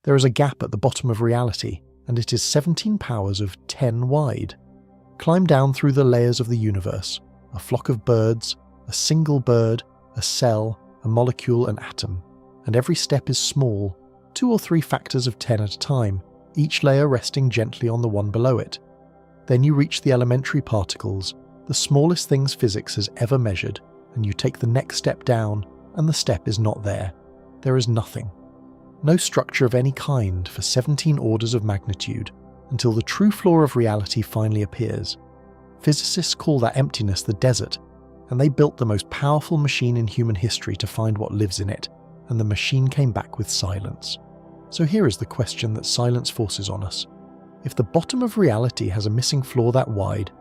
There is a gap at the bottom of reality, and it is 17 powers of 10 wide. Climb down through the layers of the universe, a flock of birds, a single bird, a cell, a molecule, an atom, and every step is small, 2 or 3 factors of 10 at a time, each layer resting gently on the one below it. Then you reach the elementary particles, the smallest things physics has ever measured, and you take the next step down, and the step is not there. There is nothing. No structure of any kind for 17 orders of magnitude, until the true floor of reality finally appears. Physicists call that emptiness the desert, and they built the most powerful machine in human history to find what lives in it, and the machine came back with silence. So here is the question that silence forces on us. If the bottom of reality has a missing floor that wide,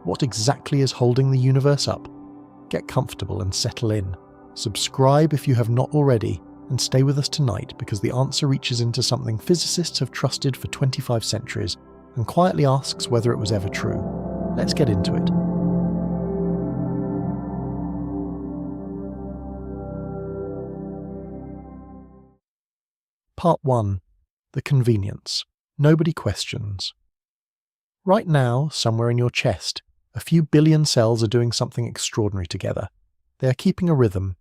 what exactly is holding the universe up? Get comfortable and settle in. Subscribe if you have not already, and stay with us tonight because the answer reaches into something physicists have trusted for 25 centuries and quietly asks whether it was ever true. Let's get into it. Part 1. The convenience. Nobody questions. Right now, somewhere in your chest, a few billion cells are doing something extraordinary together. They are keeping a rhythm.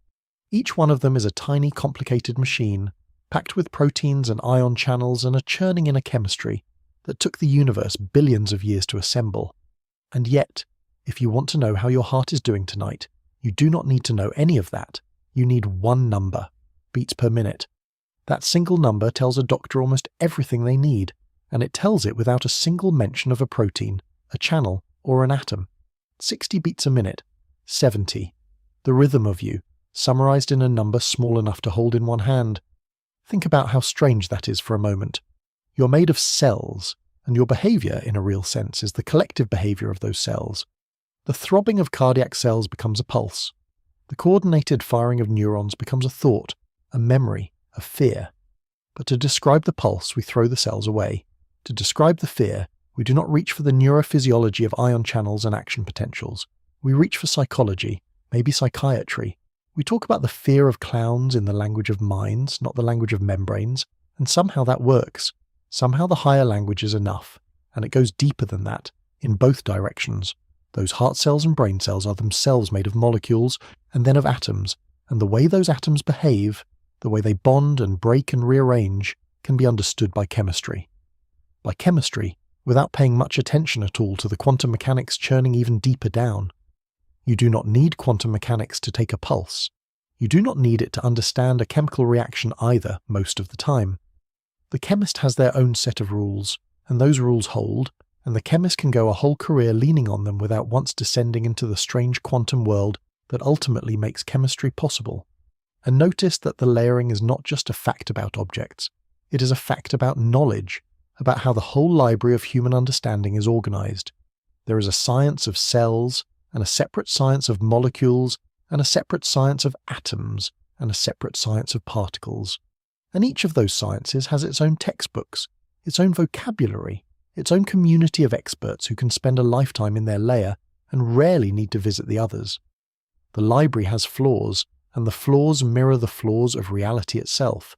Each one of them is a tiny, complicated machine, packed with proteins and ion channels and a churning inner chemistry that took the universe billions of years to assemble. And yet, if you want to know how your heart is doing tonight, you do not need to know any of that. You need one number, beats per minute. That single number tells a doctor almost everything they need, and it tells it without a single mention of a protein, a channel, or an atom. 60 beats a minute. 70. The rhythm of you, summarized in a number small enough to hold in one hand. Think about how strange that is for a moment. You're made of cells, and your behavior, in a real sense, is the collective behavior of those cells. The throbbing of cardiac cells becomes a pulse. The coordinated firing of neurons becomes a thought, a memory, a fear. But to describe the pulse, we throw the cells away. To describe the fear, we do not reach for the neurophysiology of ion channels and action potentials. We reach for psychology, maybe psychiatry. We talk about the fear of clowns in the language of minds, not the language of membranes, and somehow that works. Somehow the higher language is enough, and it goes deeper than that, in both directions. Those heart cells and brain cells are themselves made of molecules, and then of atoms, and the way those atoms behave, the way they bond and break and rearrange, can be understood by chemistry. By chemistry, without paying much attention at all to the quantum mechanics churning even deeper down. You do not need quantum mechanics to take a pulse. You do not need it to understand a chemical reaction either, most of the time. The chemist has their own set of rules, and those rules hold, and the chemist can go a whole career leaning on them without once descending into the strange quantum world that ultimately makes chemistry possible. And notice that the layering is not just a fact about objects. It is a fact about knowledge, about how the whole library of human understanding is organized. There is a science of cells, and a separate science of molecules, and a separate science of atoms, and a separate science of particles. And each of those sciences has its own textbooks, its own vocabulary, its own community of experts who can spend a lifetime in their layer and rarely need to visit the others. The library has flaws, and the flaws mirror the flaws of reality itself.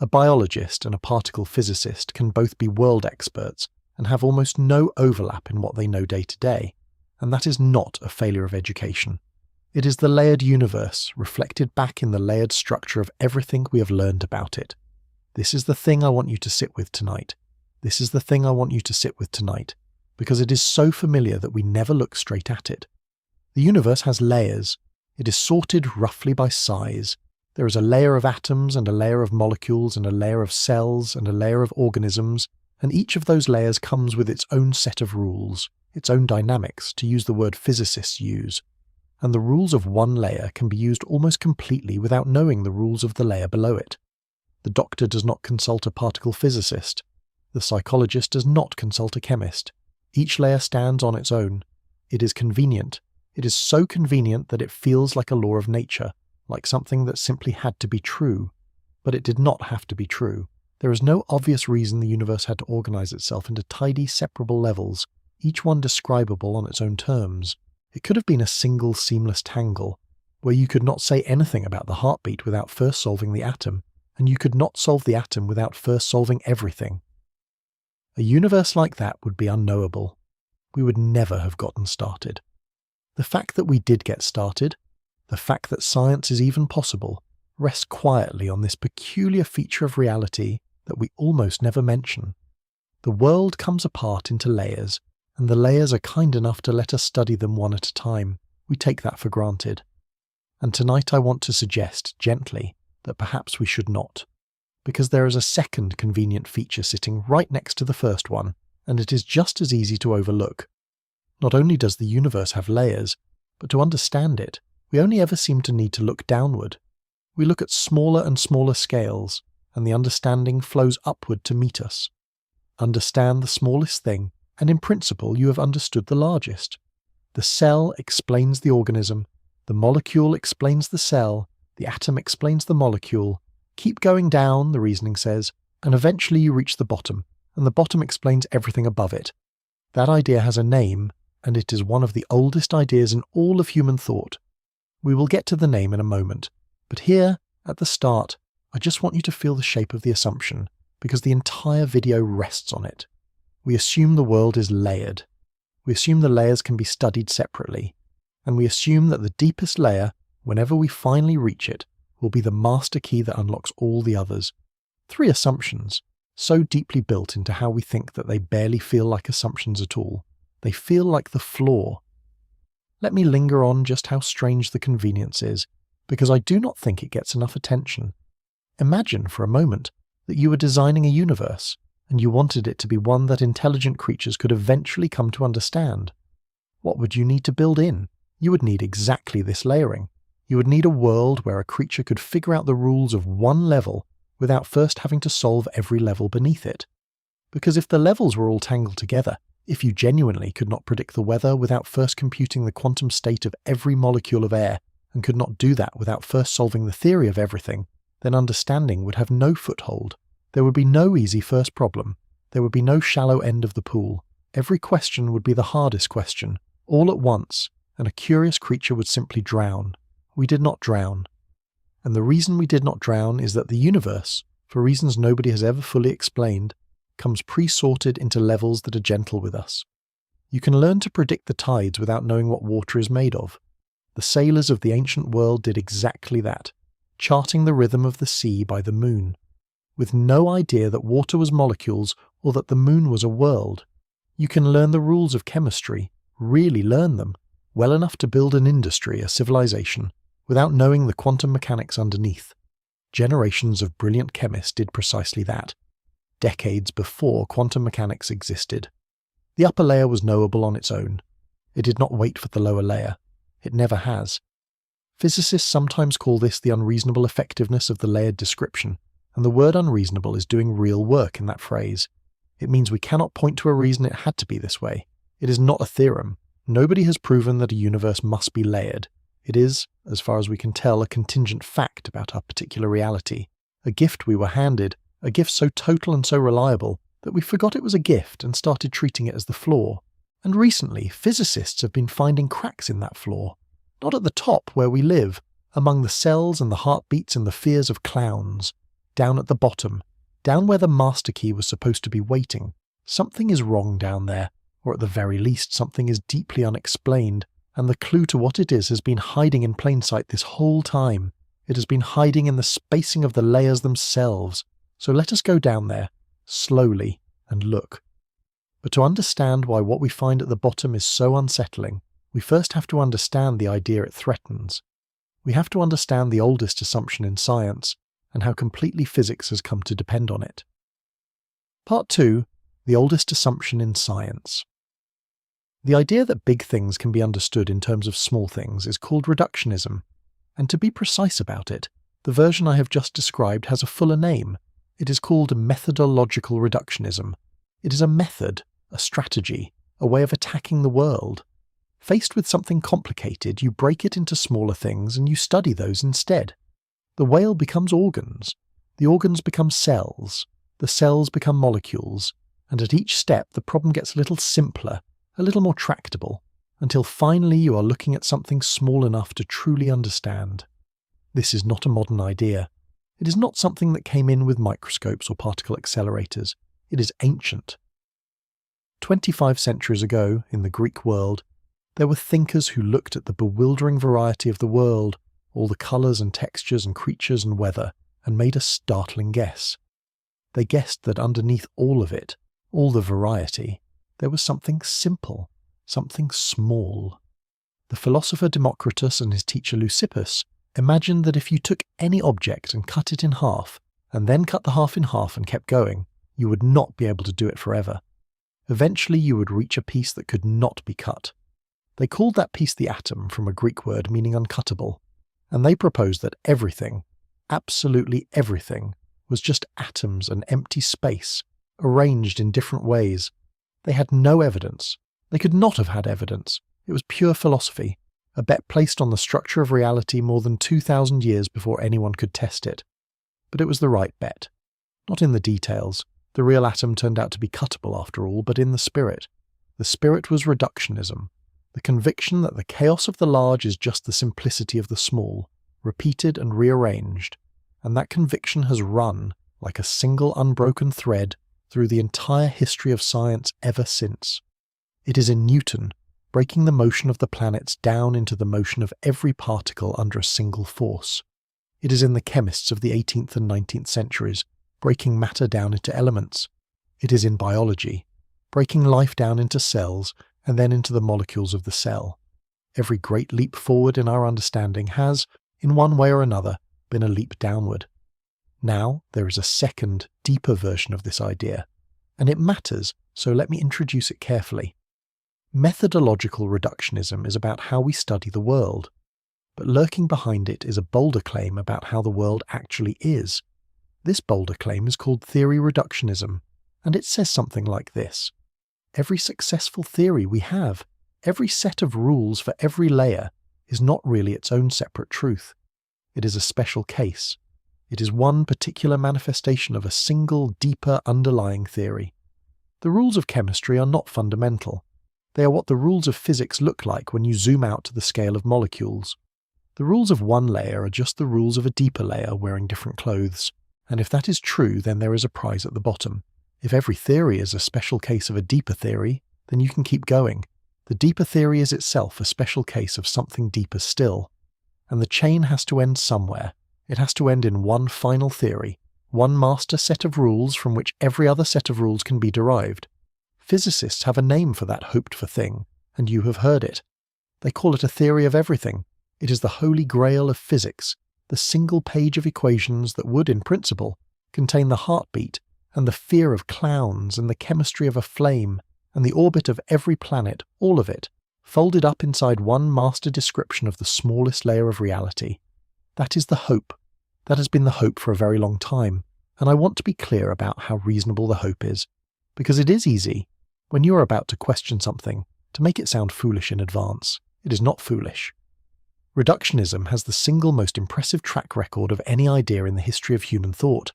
A biologist and a particle physicist can both be world experts and have almost no overlap in what they know day to day. And that is not a failure of education. It is the layered universe reflected back in the layered structure of everything we have learned about it. This is the thing I want you to sit with tonight. This is the thing I want you to sit with tonight, because it is so familiar that we never look straight at it. The universe has layers. It is sorted roughly by size. There is a layer of atoms and a layer of molecules and a layer of cells and a layer of organisms, and each of those layers comes with its own set of rules. Its own dynamics, to use the word physicists use, and the rules of one layer can be used almost completely without knowing the rules of the layer below it. The doctor does not consult a particle physicist. The psychologist does not consult a chemist. Each layer stands on its own. It is convenient. It is so convenient that it feels like a law of nature, like something that simply had to be true. But it did not have to be true. There is no obvious reason the universe had to organize itself into tidy, separable levels, each one describable on its own terms. It could have been a single seamless tangle, where you could not say anything about the heartbeat without first solving the atom, and you could not solve the atom without first solving everything. A universe like that would be unknowable. We would never have gotten started. The fact that we did get started, the fact that science is even possible, rests quietly on this peculiar feature of reality that we almost never mention. The world comes apart into layers, and the layers are kind enough to let us study them one at a time. We take that for granted. And tonight I want to suggest, gently, that perhaps we should not. Because there is a second convenient feature sitting right next to the first one, and it is just as easy to overlook. Not only does the universe have layers, but to understand it, we only ever seem to need to look downward. We look at smaller and smaller scales, and the understanding flows upward to meet us. Understand the smallest thing, and in principle you have understood the largest. The cell explains the organism, the molecule explains the cell, the atom explains the molecule. Keep going down, the reasoning says, and eventually you reach the bottom, and the bottom explains everything above it. That idea has a name, and it is one of the oldest ideas in all of human thought. We will get to the name in a moment, but here, at the start, I just want you to feel the shape of the assumption, because the entire video rests on it. We assume the world is layered. We assume the layers can be studied separately, and we assume that the deepest layer, whenever we finally reach it, will be the master key that unlocks all the others. 3 assumptions, so deeply built into how we think that they barely feel like assumptions at all. They feel like the floor. Let me linger on just how strange the convenience is, because I do not think it gets enough attention. Imagine for a moment that you were designing a universe, and you wanted it to be one that intelligent creatures could eventually come to understand. What would you need to build in? You would need exactly this layering. You would need a world where a creature could figure out the rules of one level without first having to solve every level beneath it. Because if the levels were all tangled together, if you genuinely could not predict the weather without first computing the quantum state of every molecule of air, and could not do that without first solving the theory of everything, then understanding would have no foothold. There would be no easy first problem. There would be no shallow end of the pool. Every question would be the hardest question, all at once, and a curious creature would simply drown. We did not drown. And the reason we did not drown is that the universe, for reasons nobody has ever fully explained, comes pre-sorted into levels that are gentle with us. You can learn to predict the tides without knowing what water is made of. The sailors of the ancient world did exactly that, charting the rhythm of the sea by the moon, with no idea that water was molecules or that the moon was a world. You can learn the rules of chemistry, really learn them, well enough to build an industry, a civilization, without knowing the quantum mechanics underneath. Generations of brilliant chemists did precisely that, decades before quantum mechanics existed. The upper layer was knowable on its own. It did not wait for the lower layer. It never has. Physicists sometimes call this the unreasonable effectiveness of the layered description, and the word unreasonable is doing real work in that phrase. It means we cannot point to a reason it had to be this way. It is not a theorem. Nobody has proven that a universe must be layered. It is, as far as we can tell, a contingent fact about our particular reality, a gift we were handed, a gift so total and so reliable that we forgot it was a gift and started treating it as the floor. And recently, physicists have been finding cracks in that floor, not at the top where we live, among the cells and the heartbeats and the fears of clowns, down at the bottom, down where the master key was supposed to be waiting. Something is wrong down there, or at the very least something is deeply unexplained, and the clue to what it is has been hiding in plain sight this whole time. It has been hiding in the spacing of the layers themselves. So let us go down there, slowly, and look. But to understand why what we find at the bottom is so unsettling, we first have to understand the idea it threatens. We have to understand the oldest assumption in science, and how completely physics has come to depend on it. Part 2. The oldest assumption in science. The idea that big things can be understood in terms of small things is called reductionism, and to be precise about it, the version I have just described has a fuller name. It is called methodological reductionism. It is a method, a strategy, a way of attacking the world. Faced with something complicated, you break it into smaller things and you study those instead. The whale becomes organs, the organs become cells, the cells become molecules, and at each step the problem gets a little simpler, a little more tractable, until finally you are looking at something small enough to truly understand. This is not a modern idea. It is not something that came in with microscopes or particle accelerators. It is ancient. 25 centuries ago, in the Greek world, there were thinkers who looked at the bewildering variety of the world, all the colours and textures and creatures and weather, and made a startling guess. They guessed that underneath all of it, all the variety, there was something simple, something small. The philosopher Democritus and his teacher Leucippus imagined that if you took any object and cut it in half, and then cut the half in half and kept going, you would not be able to do it forever. Eventually you would reach a piece that could not be cut. They called that piece the atom, from a Greek word meaning uncuttable, and they proposed that everything, absolutely everything, was just atoms and empty space, arranged in different ways. They had no evidence. They could not have had evidence. It was pure philosophy, a bet placed on the structure of reality more than 2,000 years before anyone could test it. But it was the right bet. Not in the details. The real atom turned out to be cuttable after all, but in the spirit. The spirit was reductionism, the conviction that the chaos of the large is just the simplicity of the small, repeated and rearranged, and that conviction has run, like a single unbroken thread, through the entire history of science ever since. It is in Newton, breaking the motion of the planets down into the motion of every particle under a single force. It is in the chemists of the 18th and 19th centuries, breaking matter down into elements. It is in biology, breaking life down into cells and then into the molecules of the cell. Every great leap forward in our understanding has, in one way or another, been a leap downward. Now there is a second, deeper version of this idea, and it matters, so let me introduce it carefully. Methodological reductionism is about how we study the world, but lurking behind it is a bolder claim about how the world actually is. This bolder claim is called theory reductionism, and it says something like this. Every successful theory we have, every set of rules for every layer, is not really its own separate truth. It is a special case. It is one particular manifestation of a single, deeper underlying theory. The rules of chemistry are not fundamental. They are what the rules of physics look like when you zoom out to the scale of molecules. The rules of one layer are just the rules of a deeper layer wearing different clothes. And if that is true, then there is a prize at the bottom. If every theory is a special case of a deeper theory, then you can keep going. The deeper theory is itself a special case of something deeper still. And the chain has to end somewhere. It has to end in one final theory, one master set of rules from which every other set of rules can be derived. Physicists have a name for that hoped-for thing, and you have heard it. They call it a theory of everything. It is the holy grail of physics, the single page of equations that would, in principle, contain the heartbeat and the fear of clowns and the chemistry of a flame and the orbit of every planet, all of it, folded up inside one master description of the smallest layer of reality. That is the hope. That has been the hope for a very long time, and I want to be clear about how reasonable the hope is, because it is easy, when you are about to question something, to make it sound foolish in advance. It is not foolish. Reductionism has the single most impressive track record of any idea in the history of human thought.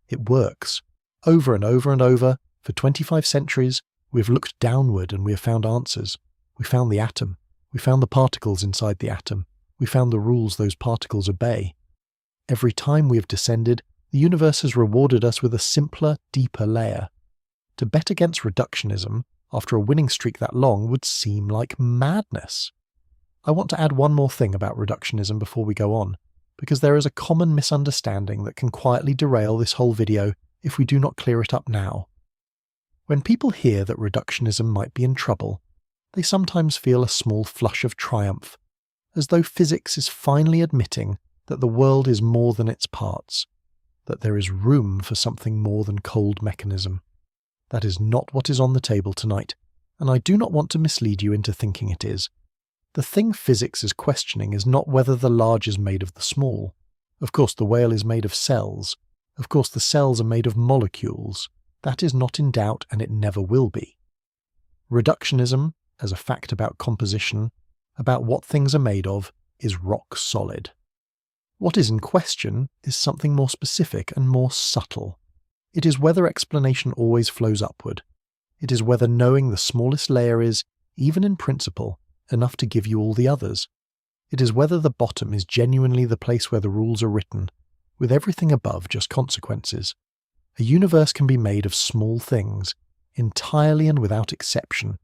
It works. Over and over and over, for 25 centuries, we have looked downward and we have found answers. We found the atom. We found the particles inside the atom. We found the rules those particles obey. Every time we have descended, the universe has rewarded us with a simpler, deeper layer. To bet against reductionism, after a winning streak that long, would seem like madness. I want to add one more thing about reductionism before we go on, because there is a common misunderstanding that can quietly derail this whole video if we do not clear it up now. When people hear that reductionism might be in trouble, they sometimes feel a small flush of triumph, as though physics is finally admitting that the world is more than its parts, that there is room for something more than cold mechanism. That is not what is on the table tonight, and I do not want to mislead you into thinking it is. The thing physics is questioning is not whether the large is made of the small. Of course the whale is made of cells. Of course the cells are made of molecules. That is not in doubt, and it never will be. Reductionism, as a fact about composition, about what things are made of, is rock solid. What is in question is something more specific and more subtle. It is whether explanation always flows upward. It is whether knowing the smallest layer is, even in principle, enough to give you all the others. It is whether the bottom is genuinely the place where the rules are written, with everything above just consequences. A universe can be made of small things, entirely and without exception,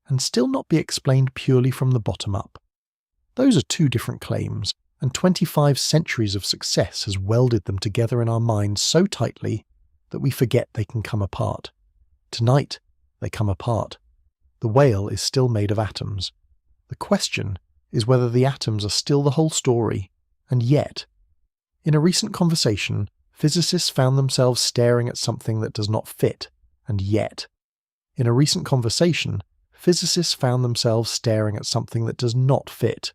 and still not be explained purely from the bottom up. Those are two different claims, and 25 centuries of success has welded them together in our minds so tightly that we forget they can come apart. Tonight, they come apart. The whale is still made of atoms. The question is whether the atoms are still the whole story, and yet. In a recent conversation, physicists found themselves staring at something that does not fit, and yet. In a recent conversation, physicists found themselves staring at something that does not fit.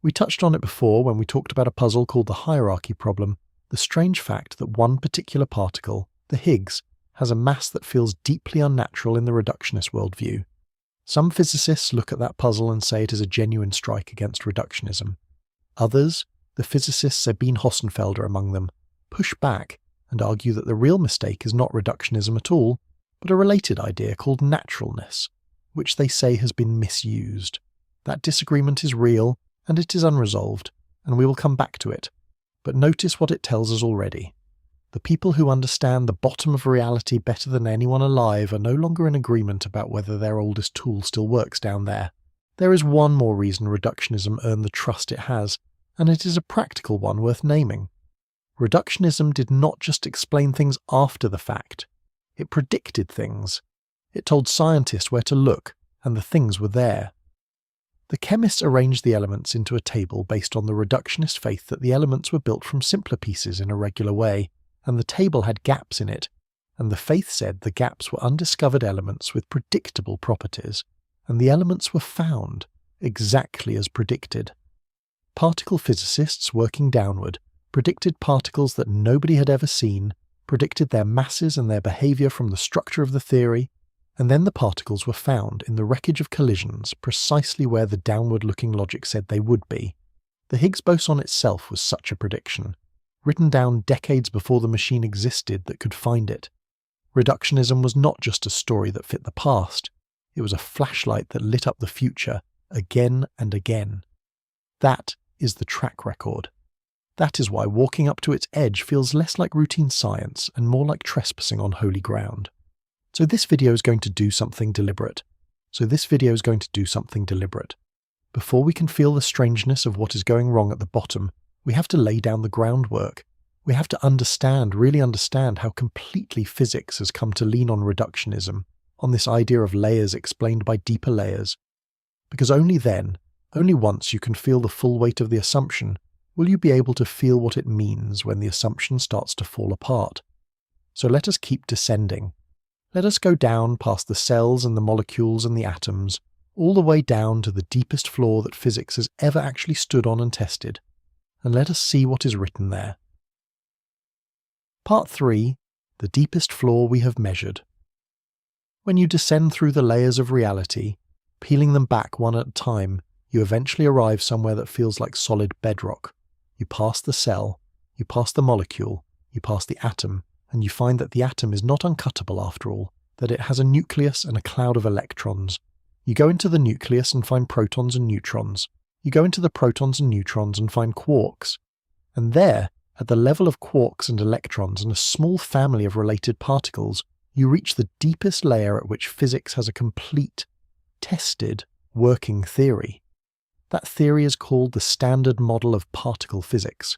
We touched on it before when we talked about a puzzle called the hierarchy problem, the strange fact that one particular particle, the Higgs, has a mass that feels deeply unnatural in the reductionist worldview. Some physicists look at that puzzle and say it is a genuine strike against reductionism. Others, the physicists Sabine Hossenfelder among them, push back and argue that the real mistake is not reductionism at all, but a related idea called naturalness, which they say has been misused. That disagreement is real, and it is unresolved, and we will come back to it. But notice what it tells us already. The people who understand the bottom of reality better than anyone alive are no longer in agreement about whether their oldest tool still works down there. There is one more reason reductionism earned the trust it has, and it is a practical one worth naming. Reductionism did not just explain things after the fact. It predicted things. It told scientists where to look, and the things were there. The chemists arranged the elements into a table based on the reductionist faith that the elements were built from simpler pieces in a regular way, and the table had gaps in it, and the faith said the gaps were undiscovered elements with predictable properties, and the elements were found, exactly as predicted. Particle physicists working downward predicted particles that nobody had ever seen, predicted their masses and their behaviour from the structure of the theory, and then the particles were found in the wreckage of collisions precisely where the downward-looking logic said they would be. The Higgs boson itself was such a prediction, written down decades before the machine existed that could find it. Reductionism was not just a story that fit the past, it was a flashlight that lit up the future again and again. That is the track record. That is why walking up to its edge feels less like routine science and more like trespassing on holy ground. So this video is going to do something deliberate. Before we can feel the strangeness of what is going wrong at the bottom, we have to lay down the groundwork. We have to really understand how completely physics has come to lean on reductionism, on this idea of layers explained by deeper layers. Because only then, only once you can feel the full weight of the assumption, will you be able to feel what it means when the assumption starts to fall apart. So let us keep descending. Let us go down past the cells and the molecules and the atoms, all the way down to the deepest floor that physics has ever actually stood on and tested, and let us see what is written there. Part 3. The deepest floor we have measured. When you descend through the layers of reality, peeling them back one at a time, you eventually arrive somewhere that feels like solid bedrock. You pass the cell, you pass the molecule, you pass the atom, and you find that the atom is not uncuttable after all, that it has a nucleus and a cloud of electrons. You go into the nucleus and find protons and neutrons. You go into the protons and neutrons and find quarks. And there, at the level of quarks and electrons and a small family of related particles, you reach the deepest layer at which physics has a complete, tested, working theory. That theory is called the Standard Model of Particle Physics.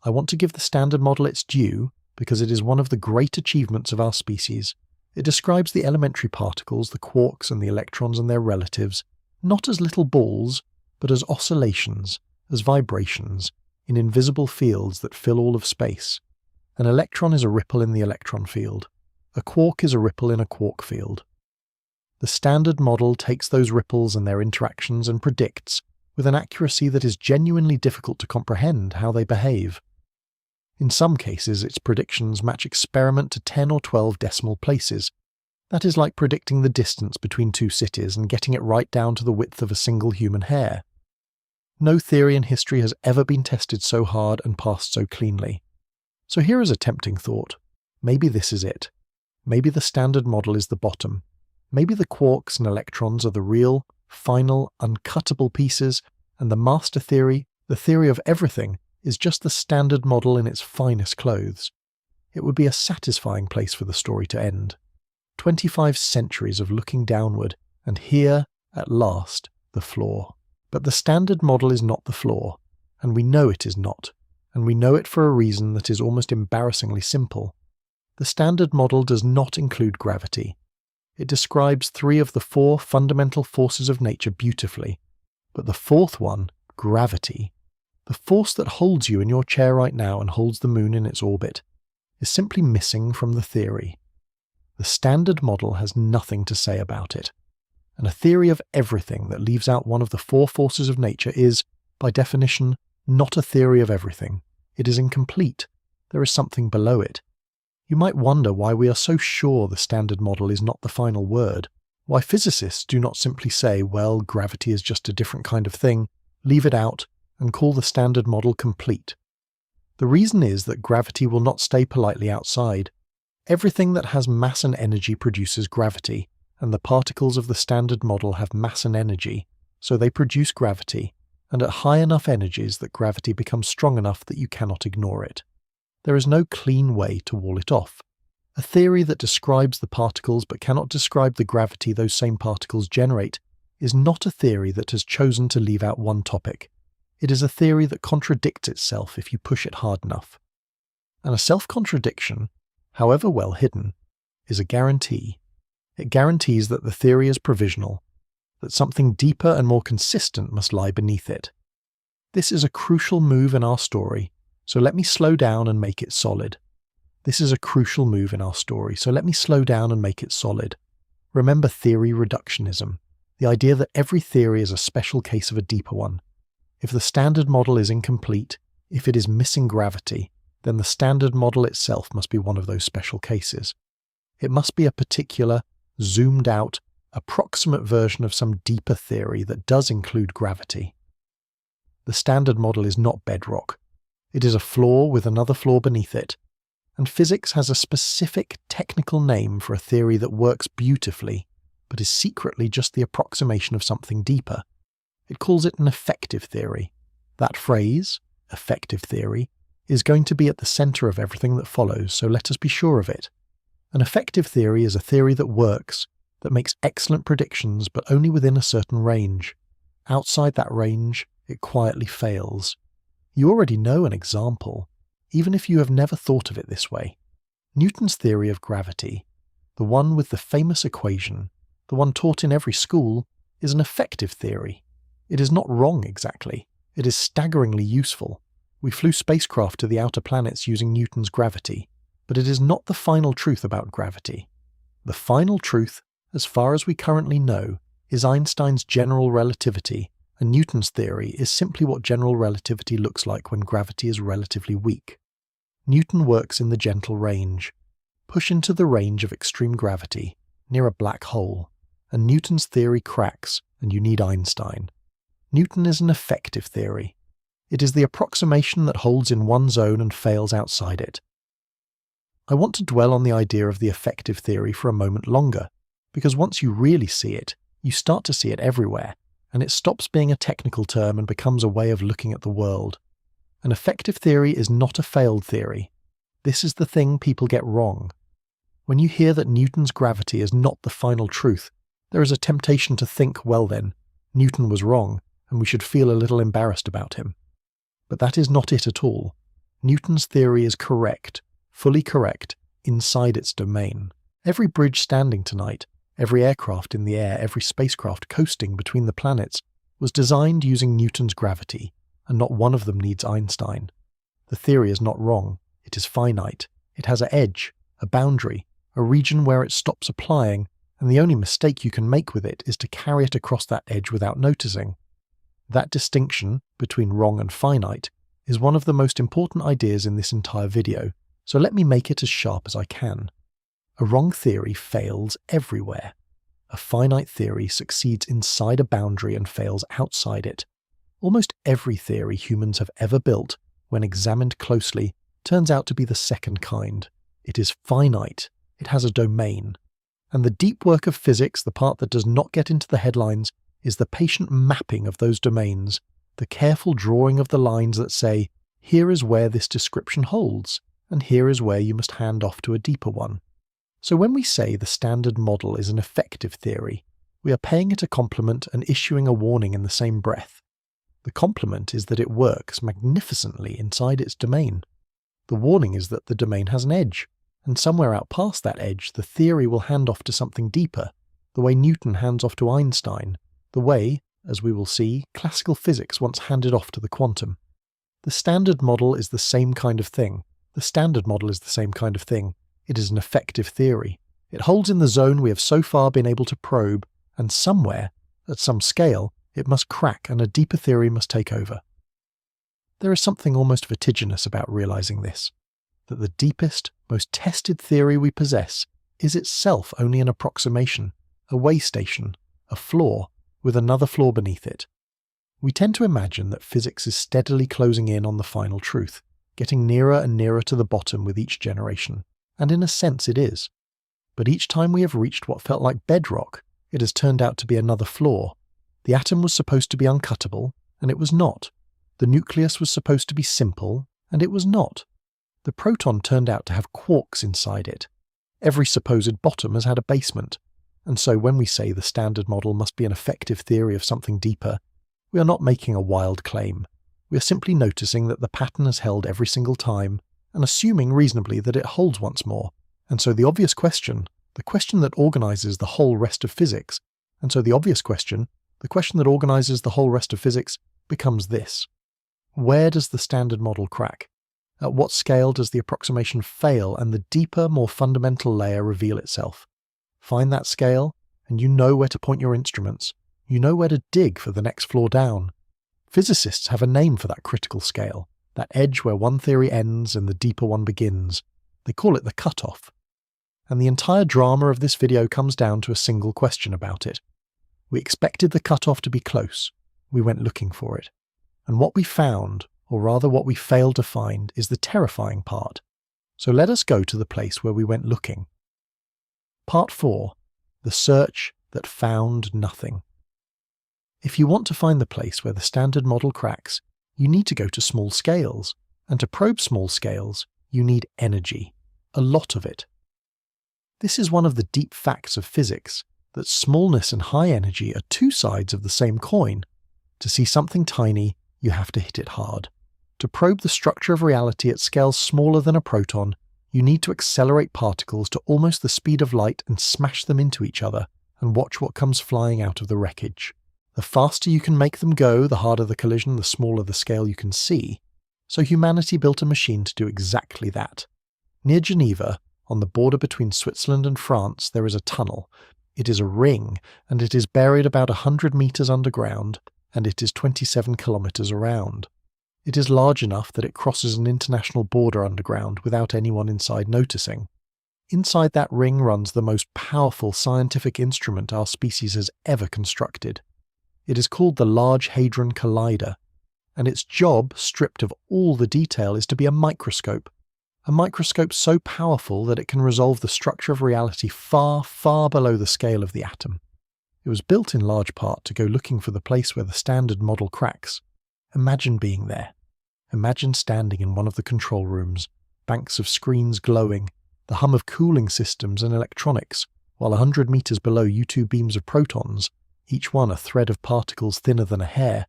I want to give the Standard Model its due, because it is one of the great achievements of our species. It describes the elementary particles, the quarks and the electrons and their relatives, not as little balls, but as oscillations, as vibrations, in invisible fields that fill all of space. An electron is a ripple in the electron field. A quark is a ripple in a quark field. The Standard Model takes those ripples and their interactions and predicts, with an accuracy that is genuinely difficult to comprehend, how they behave. In some cases, its predictions match experiment to 10 or 12 decimal places. That is like predicting the distance between two cities and getting it right down to the width of a single human hair. No theory in history has ever been tested so hard and passed so cleanly. So here is a tempting thought. Maybe this is it. Maybe the Standard Model is the bottom. Maybe the quarks and electrons are the real, final, uncuttable pieces, and the master theory, the theory of everything, is just the standard model in its finest clothes, it would be a satisfying place for the story to end. 25 centuries of looking downward, and here, at last, the flaw. But the standard model is not the flaw, and we know it is not, and we know it for a reason that is almost embarrassingly simple. The standard model does not include gravity. It describes 3 of the 4 fundamental forces of nature beautifully, but the 4th one, gravity, the force that holds you in your chair right now and holds the moon in its orbit, is simply missing from the theory. The standard model has nothing to say about it, and a theory of everything that leaves out one of the 4 forces of nature is, by definition, not a theory of everything. It is incomplete. There is something below it. You might wonder why we are so sure the standard model is not the final word, why physicists do not simply say, well, gravity is just a different kind of thing, leave it out, and call the standard model complete. The reason is that gravity will not stay politely outside. Everything that has mass and energy produces gravity, and the particles of the standard model have mass and energy, so they produce gravity, and at high enough energies that gravity becomes strong enough that you cannot ignore it. There is no clean way to wall it off. A theory that describes the particles but cannot describe the gravity those same particles generate is not a theory that has chosen to leave out one topic. It is a theory that contradicts itself if you push it hard enough. And a self-contradiction, however well hidden, is a guarantee. It guarantees that the theory is provisional, that something deeper and more consistent must lie beneath it. This is a crucial move in our story, so let me slow down and make it solid. Remember theory reductionism, the idea that every theory is a special case of a deeper one. If the standard model is incomplete, if it is missing gravity, then the standard model itself must be one of those special cases. It must be a particular, zoomed out, approximate version of some deeper theory that does include gravity. The standard model is not bedrock. It is a flaw with another flaw beneath it, and physics has a specific technical name for a theory that works beautifully, but is secretly just the approximation of something deeper. It calls it an effective theory. That phrase, effective theory, is going to be at the center of everything that follows, so let us be sure of it. An effective theory is a theory that works, that makes excellent predictions, but only within a certain range. Outside that range, it quietly fails. You already know an example, even if you have never thought of it this way. Newton's theory of gravity, the one with the famous equation, the one taught in every school, is an effective theory. It is not wrong exactly. It is staggeringly useful. We flew spacecraft to the outer planets using Newton's gravity, but it is not the final truth about gravity. The final truth, as far as we currently know, is Einstein's general relativity, and Newton's theory is simply what general relativity looks like when gravity is relatively weak. Newton works in the gentle range. Push into the range of extreme gravity, near a black hole, and Newton's theory cracks, and you need Einstein. Newton is an effective theory. It is the approximation that holds in one zone and fails outside it. I want to dwell on the idea of the effective theory for a moment longer, because once you really see it, you start to see it everywhere, and it stops being a technical term and becomes a way of looking at the world. An effective theory is not a failed theory. This is the thing people get wrong. When you hear that Newton's gravity is not the final truth, there is a temptation to think, well then, Newton was wrong, and we should feel a little embarrassed about him. But that is not it at all. Newton's theory is correct, fully correct, inside its domain. Every bridge standing tonight, every aircraft in the air, every spacecraft coasting between the planets was designed using Newton's gravity, and not one of them needs Einstein. The theory is not wrong. It is finite. It has an edge, a boundary, a region where it stops applying, and the only mistake you can make with it is to carry it across that edge without noticing. That distinction between wrong and finite is one of the most important ideas in this entire video, so let me make it as sharp as I can. A wrong theory fails everywhere. A finite theory succeeds inside a boundary and fails outside it. Almost every theory humans have ever built, when examined closely, turns out to be the second kind. It is finite. It has a domain. And the deep work of physics, the part that does not get into the headlines, is the patient mapping of those domains, the careful drawing of the lines that say, Here is where this description holds, and here is where you must hand off to a deeper one. So when we say the standard model is an effective theory, we are paying it a compliment and issuing a warning in the same breath. The compliment is that it works magnificently inside its domain. The warning is that the domain has an edge, and somewhere out past that edge the theory will hand off to something deeper, the way Newton hands off to Einstein, the way, as we will see, classical physics once handed off to the quantum. The standard model is the same kind of thing. The standard model is the same kind of thing. It is an effective theory. It holds in the zone we have so far been able to probe, and somewhere, at some scale, it must crack and a deeper theory must take over. There is something almost vertiginous about realizing this, that the deepest, most tested theory we possess is itself only an approximation, a way station, a flaw, with another flaw beneath it. We tend to imagine that physics is steadily closing in on the final truth, getting nearer and nearer to the bottom with each generation, and in a sense it is. But each time we have reached what felt like bedrock, it has turned out to be another flaw. The atom was supposed to be uncuttable, and it was not. The nucleus was supposed to be simple, and it was not. The proton turned out to have quarks inside it. Every supposed bottom has had a basement, and so when we say the standard model must be an effective theory of something deeper, we are not making a wild claim. We are simply noticing that the pattern has held every single time, and assuming reasonably that it holds once more. And so the obvious question, the question that organizes the whole rest of physics, and so the obvious question, the question that organizes the whole rest of physics, becomes this. Where does the standard model crack? At what scale does the approximation fail and the deeper, more fundamental layer reveal itself? Find that scale, and you know where to point your instruments. You know where to dig for the next floor down. Physicists have a name for that critical scale, that edge where one theory ends and the deeper one begins. They call it the cutoff. And the entire drama of this video comes down to a single question about it. We expected the cutoff to be close. We went looking for it. And what we found, or rather what we failed to find, is the terrifying part. So let us go to the place where we went looking. Part 4. The search that found nothing. If you want to find the place where the standard model cracks, you need to go to small scales, and to probe small scales, you need energy, a lot of it. This is one of the deep facts of physics, that smallness and high energy are two sides of the same coin. To see something tiny, you have to hit it hard. To probe the structure of reality at scales smaller than a proton, you need to accelerate particles to almost the speed of light and smash them into each other, and watch what comes flying out of the wreckage. The faster you can make them go, the harder the collision, the smaller the scale you can see. So humanity built a machine to do exactly that. Near Geneva, on the border between Switzerland and France, there is a tunnel. It is a ring, and it is buried about 100 meters underground, and it is 27 kilometers around. It is large enough that it crosses an international border underground without anyone inside noticing. Inside that ring runs the most powerful scientific instrument our species has ever constructed. It is called the Large Hadron Collider, and its job, stripped of all the detail, is to be a microscope so powerful that it can resolve the structure of reality far, far below the scale of the atom. It was built in large part to go looking for the place where the standard model cracks. Imagine being there. Imagine standing in one of the control rooms, banks of screens glowing, the hum of cooling systems and electronics, while 100 meters below you two beams of protons, each one a thread of particles thinner than a hair,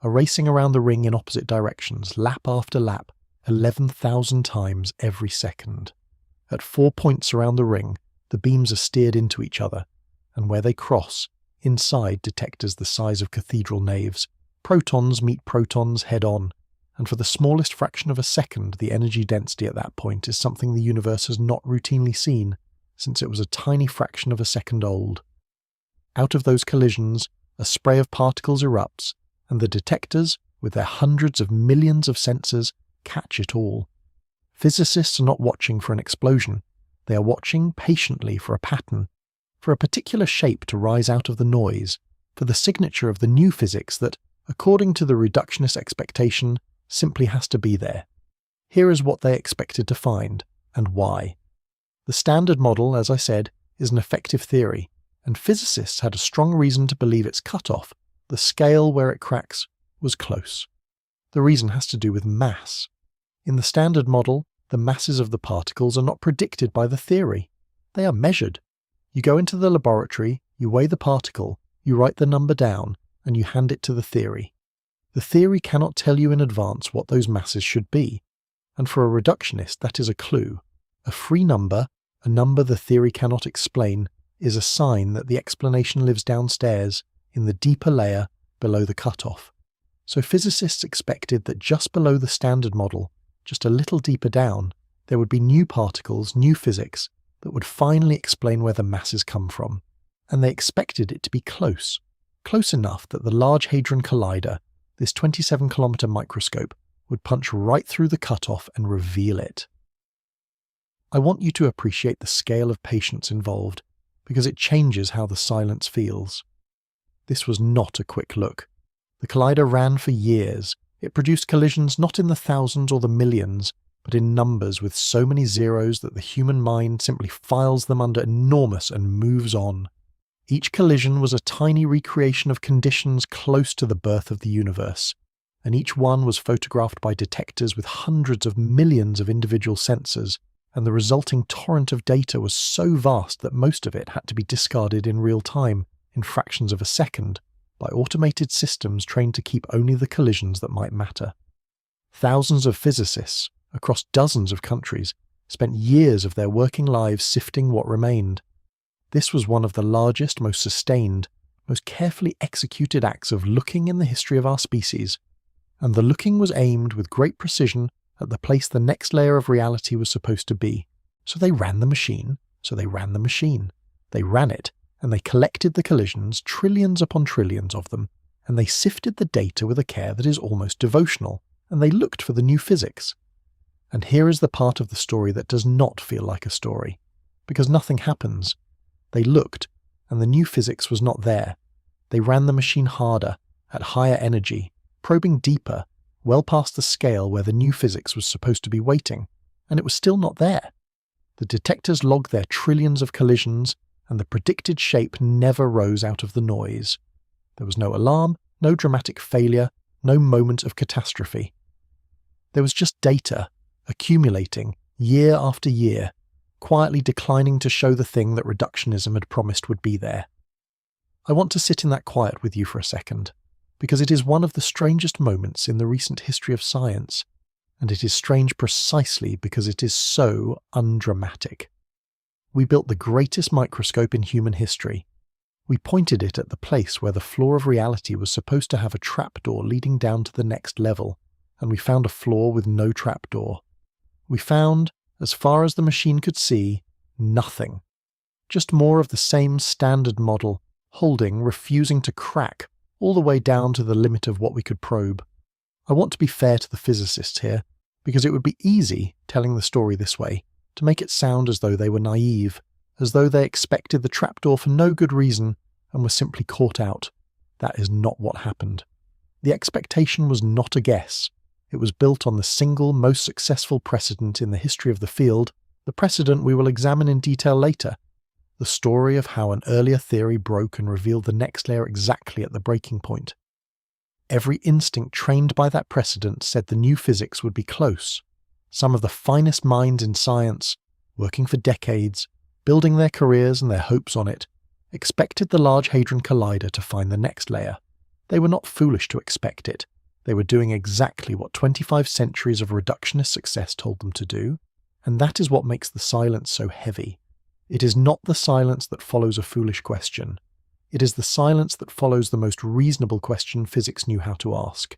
are racing around the ring in opposite directions, lap after lap, 11,000 times every second. At 4 points around the ring, the beams are steered into each other, and where they cross, inside detectors the size of cathedral naves, protons meet protons head-on, and for the smallest fraction of a second the energy density at that point is something the universe has not routinely seen, since it was a tiny fraction of a second old. Out of those collisions, a spray of particles erupts, and the detectors, with their hundreds of millions of sensors, catch it all. Physicists are not watching for an explosion. They are watching patiently for a pattern, for a particular shape to rise out of the noise, for the signature of the new physics that, according to the reductionist expectation, simply has to be there. Here is what they expected to find, and why. The standard model, as I said, is an effective theory, and physicists had a strong reason to believe its cutoff, the scale where it cracks, was close. The reason has to do with mass. In the standard model, the masses of the particles are not predicted by the theory. They are measured. You go into the laboratory, you weigh the particle, you write the number down, and you hand it to the theory. The theory cannot tell you in advance what those masses should be, and for a reductionist that is a clue. A free number, a number the theory cannot explain, is a sign that the explanation lives downstairs, in the deeper layer below the cutoff. So physicists expected that just below the standard model, just a little deeper down, there would be new particles, new physics, that would finally explain where the masses come from. And they expected it to be close enough that the Large Hadron Collider, this 27-kilometer microscope, would punch right through the cutoff and reveal it. I want you to appreciate the scale of patience involved, because it changes how the silence feels. This was not a quick look. The collider ran for years. It produced collisions not in the thousands or the millions, but in numbers with so many zeros that the human mind simply files them under enormous and moves on. Each collision was a tiny recreation of conditions close to the birth of the universe, and each one was photographed by detectors with hundreds of millions of individual sensors, and the resulting torrent of data was so vast that most of it had to be discarded in real time, in fractions of a second, by automated systems trained to keep only the collisions that might matter. Thousands of physicists, across dozens of countries, spent years of their working lives sifting what remained. This was one of the largest, most sustained, most carefully executed acts of looking in the history of our species, and the looking was aimed with great precision at the place the next layer of reality was supposed to be. So they ran the machine, They ran it, and they collected the collisions, trillions upon trillions of them, and they sifted the data with a care that is almost devotional, and they looked for the new physics. And here is the part of the story that does not feel like a story, because nothing happens. They looked, and the new physics was not there. They ran the machine harder, at higher energy, probing deeper, well past the scale where the new physics was supposed to be waiting, and it was still not there. The detectors logged their trillions of collisions, and the predicted shape never rose out of the noise. There was no alarm, no dramatic failure, no moment of catastrophe. There was just data, accumulating, year after year, quietly declining to show the thing that reductionism had promised would be there. I want to sit in that quiet with you for a second, because it is one of the strangest moments in the recent history of science, and it is strange precisely because it is so undramatic. We built the greatest microscope in human history. We pointed it at the place where the floor of reality was supposed to have a trapdoor leading down to the next level, and we found a floor with no trapdoor. We found, as far as the machine could see, nothing. Just more of the same standard model, holding, refusing to crack, all the way down to the limit of what we could probe. I want to be fair to the physicists here, because it would be easy, telling the story this way, to make it sound as though they were naive, as though they expected the trapdoor for no good reason and were simply caught out. That is not what happened. The expectation was not a guess. It was built on the single most successful precedent in the history of the field, the precedent we will examine in detail later, the story of how an earlier theory broke and revealed the next layer exactly at the breaking point. Every instinct trained by that precedent said the new physics would be close. Some of the finest minds in science, working for decades, building their careers and their hopes on it, expected the Large Hadron Collider to find the next layer. They were not foolish to expect it. They were doing exactly what 25 centuries of reductionist success told them to do, and that is what makes the silence so heavy. It is not the silence that follows a foolish question. It is the silence that follows the most reasonable question physics knew how to ask.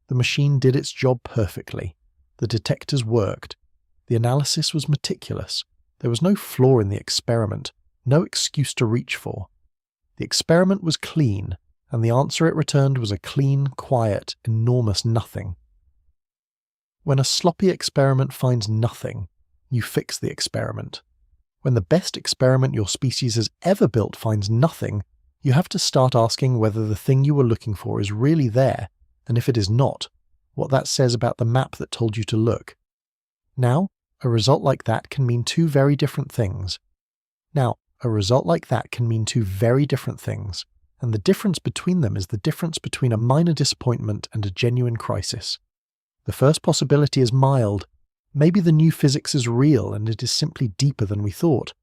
The machine did its job perfectly. The detectors worked. The analysis was meticulous. There was no flaw in the experiment, no excuse to reach for. The experiment was clean, and the answer it returned was a clean, quiet, enormous nothing. When a sloppy experiment finds nothing, you fix the experiment. When the best experiment your species has ever built finds nothing, you have to start asking whether the thing you were looking for is really there, and if it is not, what that says about the map that told you to look. Now, a result like that can mean two very different things. And the difference between them is the difference between a minor disappointment and a genuine crisis. The first possibility is mild. Maybe the new physics is real and it is simply deeper than we thought.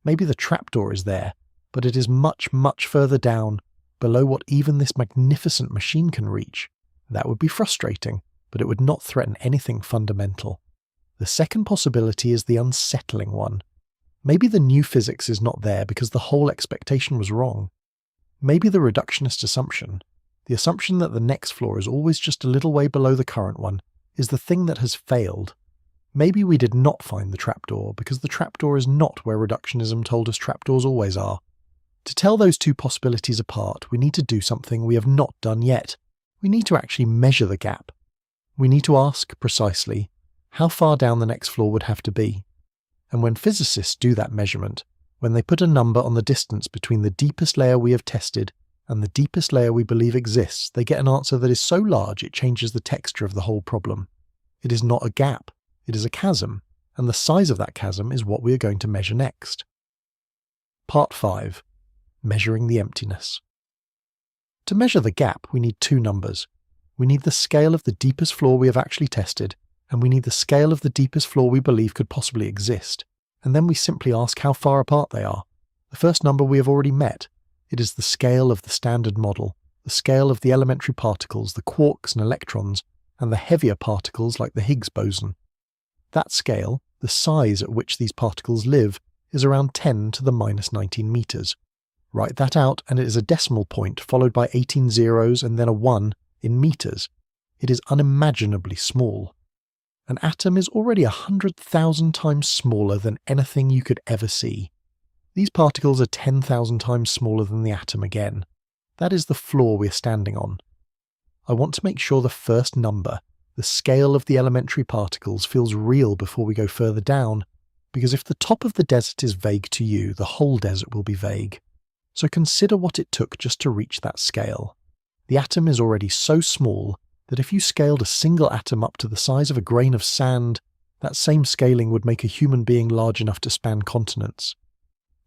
Maybe the trapdoor is there, but it is much, much further down, below what even this magnificent machine can reach. That would be frustrating, but it would not threaten anything fundamental. The second possibility is the unsettling one. Maybe the new physics is not there because the whole expectation was wrong. Maybe the reductionist assumption, the assumption that the next floor is always just a little way below the current one, is the thing that has failed. Maybe we did not find the trapdoor because the trapdoor is not where reductionism told us trapdoors always are. To tell those two possibilities apart, we need to do something we have not done yet. We need to actually measure the gap. We need to ask, precisely, how far down the next floor would have to be. And when physicists do that measurement, when they put a number on the distance between the deepest layer we have tested and the deepest layer we believe exists, they get an answer that is so large it changes the texture of the whole problem. It is not a gap, it is a chasm, and the size of that chasm is what we are going to measure next. Part 5. Measuring the emptiness. To measure the gap, we need two numbers. We need the scale of the deepest floor we have actually tested, and we need the scale of the deepest floor we believe could possibly exist. And then we simply ask how far apart they are. The first number we have already met. It is the scale of the standard model, the scale of the elementary particles, the quarks and electrons, and the heavier particles like the Higgs boson. That scale, the size at which these particles live, is around 10 to the minus 19 meters. Write that out and it is a decimal point followed by 18 zeros and then a 1 in meters. It is unimaginably small. An atom is already 100,000 times smaller than anything you could ever see. These particles are 10,000 times smaller than the atom again. That is the floor we are standing on. I want to make sure the first number, the scale of the elementary particles, feels real before we go further down, because if the top of the desert is vague to you, the whole desert will be vague. So consider what it took just to reach that scale. The atom is already so small that if you scaled a single atom up to the size of a grain of sand, that same scaling would make a human being large enough to span continents.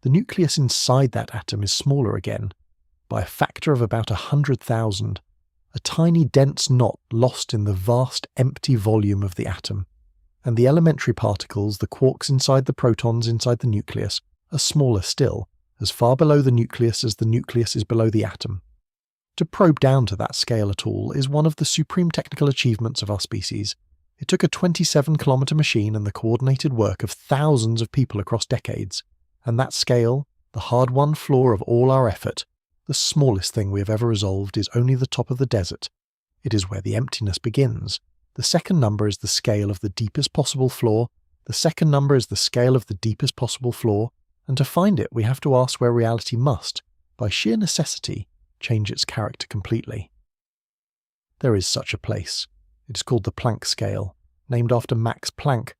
The nucleus inside that atom is smaller again, by a factor of about 100,000, a tiny dense knot lost in the vast empty volume of the atom. And the elementary particles, the quarks inside the protons inside the nucleus, are smaller still, as far below the nucleus as the nucleus is below the atom. To probe down to that scale at all is one of the supreme technical achievements of our species. It took a 27-kilometre machine and the coordinated work of thousands of people across decades, and that scale, the hard-won flaw of all our effort, the smallest thing we have ever resolved, is only the top of the desert. It is where the emptiness begins. The second number is the scale of the deepest possible floor, the second number is the scale of the deepest possible floor, and to find it we have to ask where reality must, by sheer necessity, change its character completely. There is such a place. It is called the Planck scale, named after Max Planck,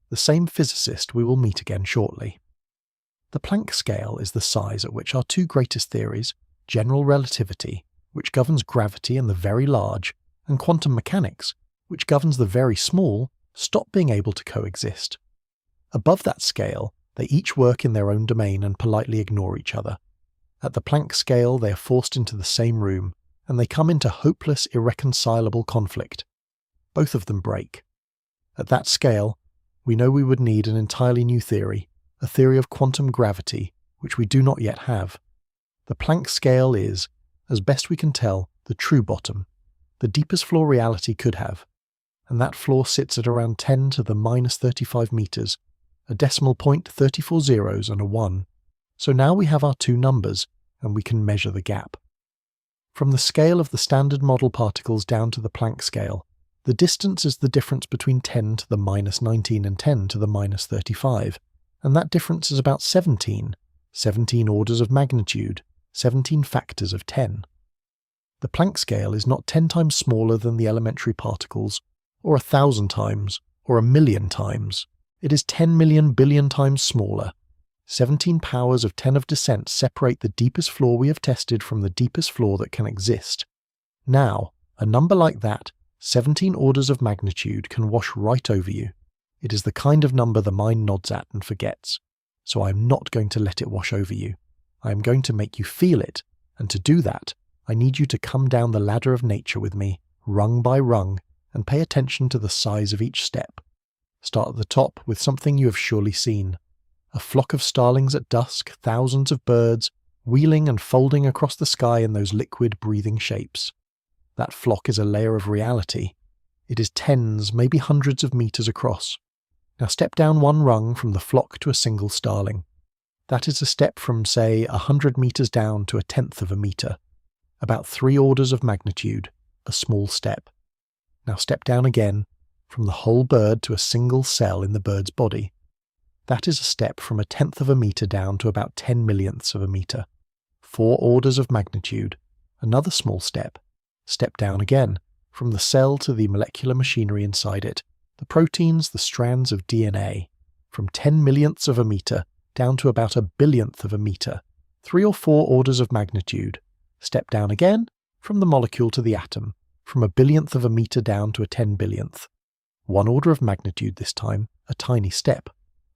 the same physicist we will meet again shortly. The Planck scale is the size at which our two greatest theories, general relativity, which governs gravity and the very large, and quantum mechanics, which governs the very small, stop being able to coexist. Above that scale, they each work in their own domain and politely ignore each other. At the Planck scale, they are forced into the same room, and they come into hopeless, irreconcilable conflict. Both of them break. At that scale, we know we would need an entirely new theory, a theory of quantum gravity, which we do not yet have. The Planck scale is, as best we can tell, the true bottom, the deepest floor reality could have, and that floor sits at around 10 to the minus 35 meters, a decimal point, 34 zeros and a 1. So now we have our two numbers, and we can measure the gap. From the scale of the standard model particles down to the Planck scale, the distance is the difference between 10 to the minus 19 and 10 to the minus 35, and that difference is about 17 orders of magnitude, 17 factors of 10. The Planck scale is not 10 times smaller than the elementary particles, or 1,000 times, or 1,000,000 times. It is 10 million billion times smaller. 17 powers of 10 of descent separate the deepest floor we have tested from the deepest floor that can exist. Now, a number like that, 17 orders of magnitude, can wash right over you. It is the kind of number the mind nods at and forgets. So I am not going to let it wash over you. I am going to make you feel it, and to do that, I need you to come down the ladder of nature with me, rung by rung, and pay attention to the size of each step. Start at the top with something you have surely seen. A flock of starlings at dusk, thousands of birds, wheeling and folding across the sky in those liquid, breathing shapes. That flock is a layer of reality. It is tens, maybe hundreds of meters across. Now step down one rung from the flock to a single starling. That is a step from, say, 100 meters down to 1/10 of a meter. About 3 orders of magnitude, a small step. Now step down again, from the whole bird to a single cell in the bird's body. That is a step from 1/10 of a meter down to about 10 millionths of a meter. 4 orders of magnitude, another small step. Step down again, from the cell to the molecular machinery inside it, the proteins, the strands of DNA, from 10 millionths of a meter down to about 1/1000th of a meter. 3 or 4 orders of magnitude. Step down again, from the molecule to the atom, from 1/1000th of a meter down to a 10 billionth. 1 order of magnitude this time, a tiny step.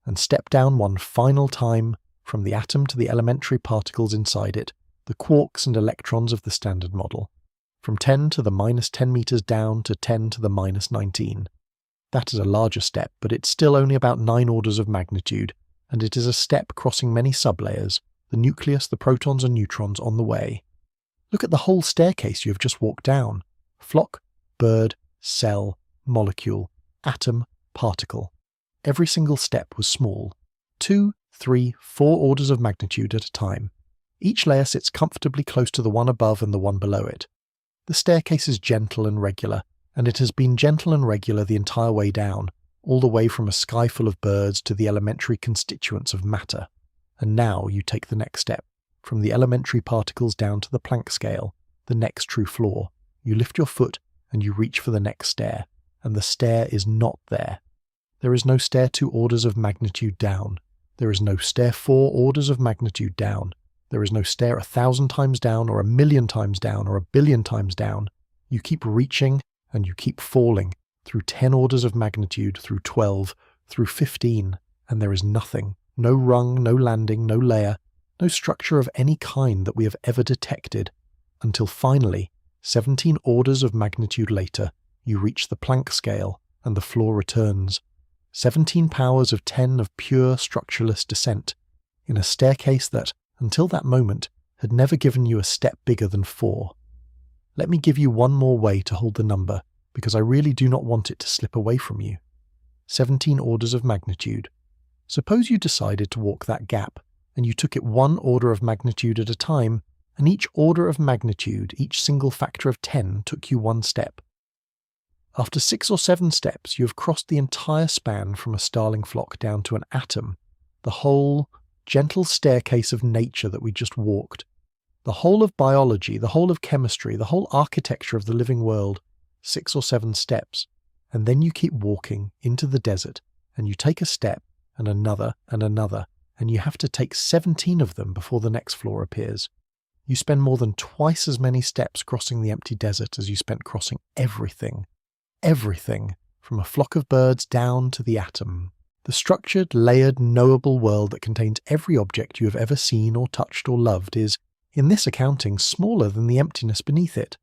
And step down one final time, from the atom to the elementary particles inside it, the quarks and electrons of the Standard Model, from 10 to the -10 meters down to 10 to the -19. That is a larger step, but it's still only about 9 orders of magnitude, and it is a step crossing many sublayers, the nucleus, the protons and neutrons on the way. Look at the whole staircase you have just walked down. Flock, bird, cell, molecule, atom, particle. Every single step was small. 2, 3, 4 orders of magnitude at a time. Each layer sits comfortably close to the one above and the one below it. The staircase is gentle and regular, and it has been gentle and regular the entire way down, all the way from a sky full of birds to the elementary constituents of matter. And now you take the next step, from the elementary particles down to the Planck scale, the next true floor. You lift your foot and you reach for the next stair, and the stair is not there. There is no stair 2 orders of magnitude down. There is no stair 4 orders of magnitude down. There is no stair 1,000 times down, or 1,000,000 times down, or 1,000,000,000 times down. You keep reaching and you keep falling through 10 orders of magnitude, through 12, through 15, and there is nothing. No rung, no landing, no layer, no structure of any kind that we have ever detected, until finally, 17 orders of magnitude later, you reach the Planck scale and the floor returns. 17 powers of 10 of pure structureless descent, in a staircase that, until that moment, had never given you a step bigger than 4. Let me give you one more way to hold the number, because I really do not want it to slip away from you. 17 orders of magnitude. Suppose you decided to walk that gap, and you took it 1 order of magnitude at a time, and each order of magnitude, each single factor of 10, took you 1 step. After 6 or 7 steps, you have crossed the entire span from a starling flock down to an atom, the whole gentle staircase of nature that we just walked, the whole of biology, the whole of chemistry, the whole architecture of the living world, 6 or 7 steps, and then you keep walking into the desert, and you take a step, and another, and you have to take 17 of them before the next floor appears. You spend more than twice as many steps crossing the empty desert as you spent crossing everything. Everything, from a flock of birds down to the atom. The structured, layered, knowable world that contains every object you have ever seen or touched or loved is, in this accounting, smaller than the emptiness beneath it.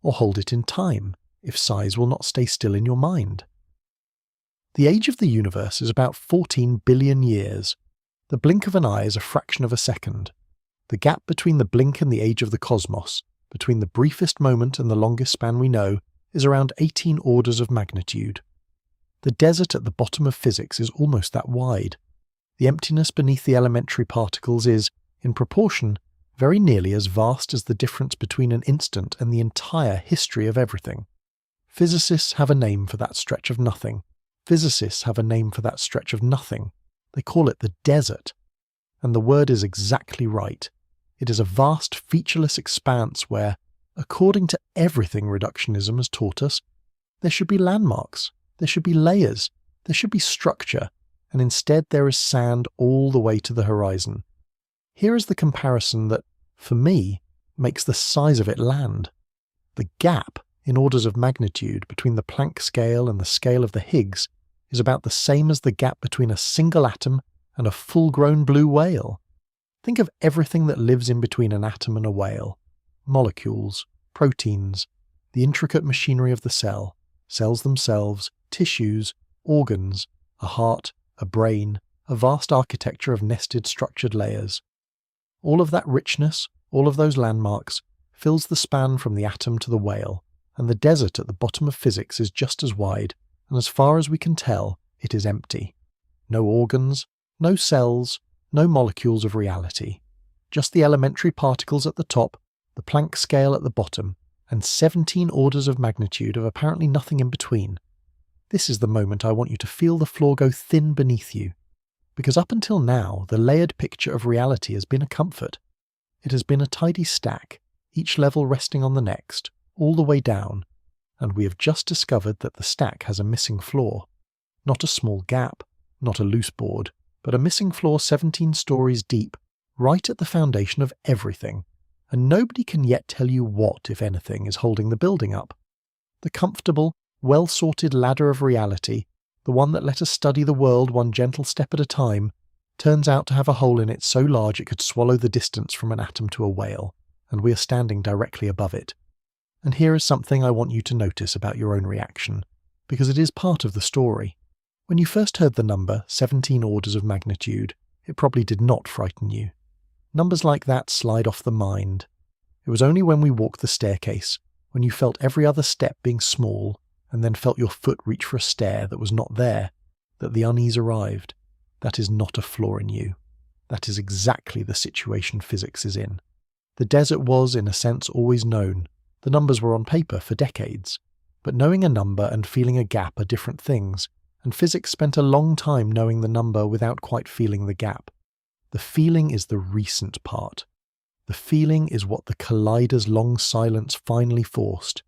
Or hold it in time, if size will not stay still in your mind. The age of the universe is about 14 billion years. The blink of an eye is a fraction of a second. The gap between the blink and the age of the cosmos, between the briefest moment and the longest span we know, is around 18 orders of magnitude. The desert at the bottom of physics is almost that wide. The emptiness beneath the elementary particles is, in proportion, very nearly as vast as the difference between an instant and the entire history of everything. Physicists have a name for that stretch of nothing. Physicists have a name for that stretch of nothing. They call it the desert. And the word is exactly right. It is a vast, featureless expanse where, according to everything reductionism has taught us, there should be landmarks, there should be layers, there should be structure, and instead there is sand all the way to the horizon. Here is the comparison that, for me, makes the size of it land. The gap, in orders of magnitude, between the Planck scale and the scale of the Higgs is about the same as the gap between a single atom and a full-grown blue whale. Think of everything that lives in between an atom and a whale. Molecules, proteins, the intricate machinery of the cell, cells themselves, tissues, organs, a heart, a brain, a vast architecture of nested structured layers. All of that richness, all of those landmarks, fills the span from the atom to the whale, and the desert at the bottom of physics is just as wide, and as far as we can tell, it is empty. No organs, no cells, no molecules of reality. Just the elementary particles at the top, the Planck scale at the bottom, and 17 orders of magnitude of apparently nothing in between. This is the moment I want you to feel the floor go thin beneath you. Because up until now, the layered picture of reality has been a comfort. It has been a tidy stack, each level resting on the next, all the way down, and we have just discovered that the stack has a missing floor. Not a small gap, not a loose board, but a missing floor 17 stories deep, right at the foundation of everything, and nobody can yet tell you what, if anything, is holding the building up. The comfortable, well-sorted ladder of reality, the one that let us study the world one gentle step at a time, turns out to have a hole in it so large it could swallow the distance from an atom to a whale, and we are standing directly above it. And here is something I want you to notice about your own reaction, because it is part of the story. When you first heard the number 17 orders of magnitude, it probably did not frighten you. Numbers like that slide off the mind. It was only when we walked the staircase, when you felt every other step being small, and then felt your foot reach for a stair that was not there, that the unease arrived. That is not a flaw in you. That is exactly the situation physics is in. The desert was, in a sense, always known. The numbers were on paper for decades. But knowing a number and feeling a gap are different things, and physics spent a long time knowing the number without quite feeling the gap. The feeling is the recent part. The feeling is what the collider's long silence finally forced.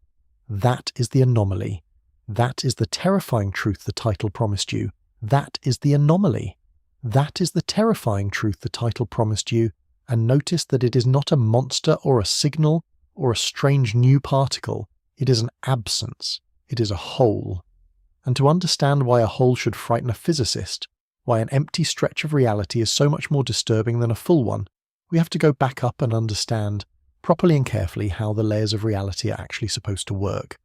That is the anomaly. That is the terrifying truth the title promised you. That is the anomaly. That is the terrifying truth the title promised you, and notice that it is not a monster or a signal or a strange new particle. It is an absence. It is a hole. And to understand why a hole should frighten a physicist, why an empty stretch of reality is so much more disturbing than a full one, we have to go back up and understand, properly and carefully, how the layers of reality are actually supposed to work.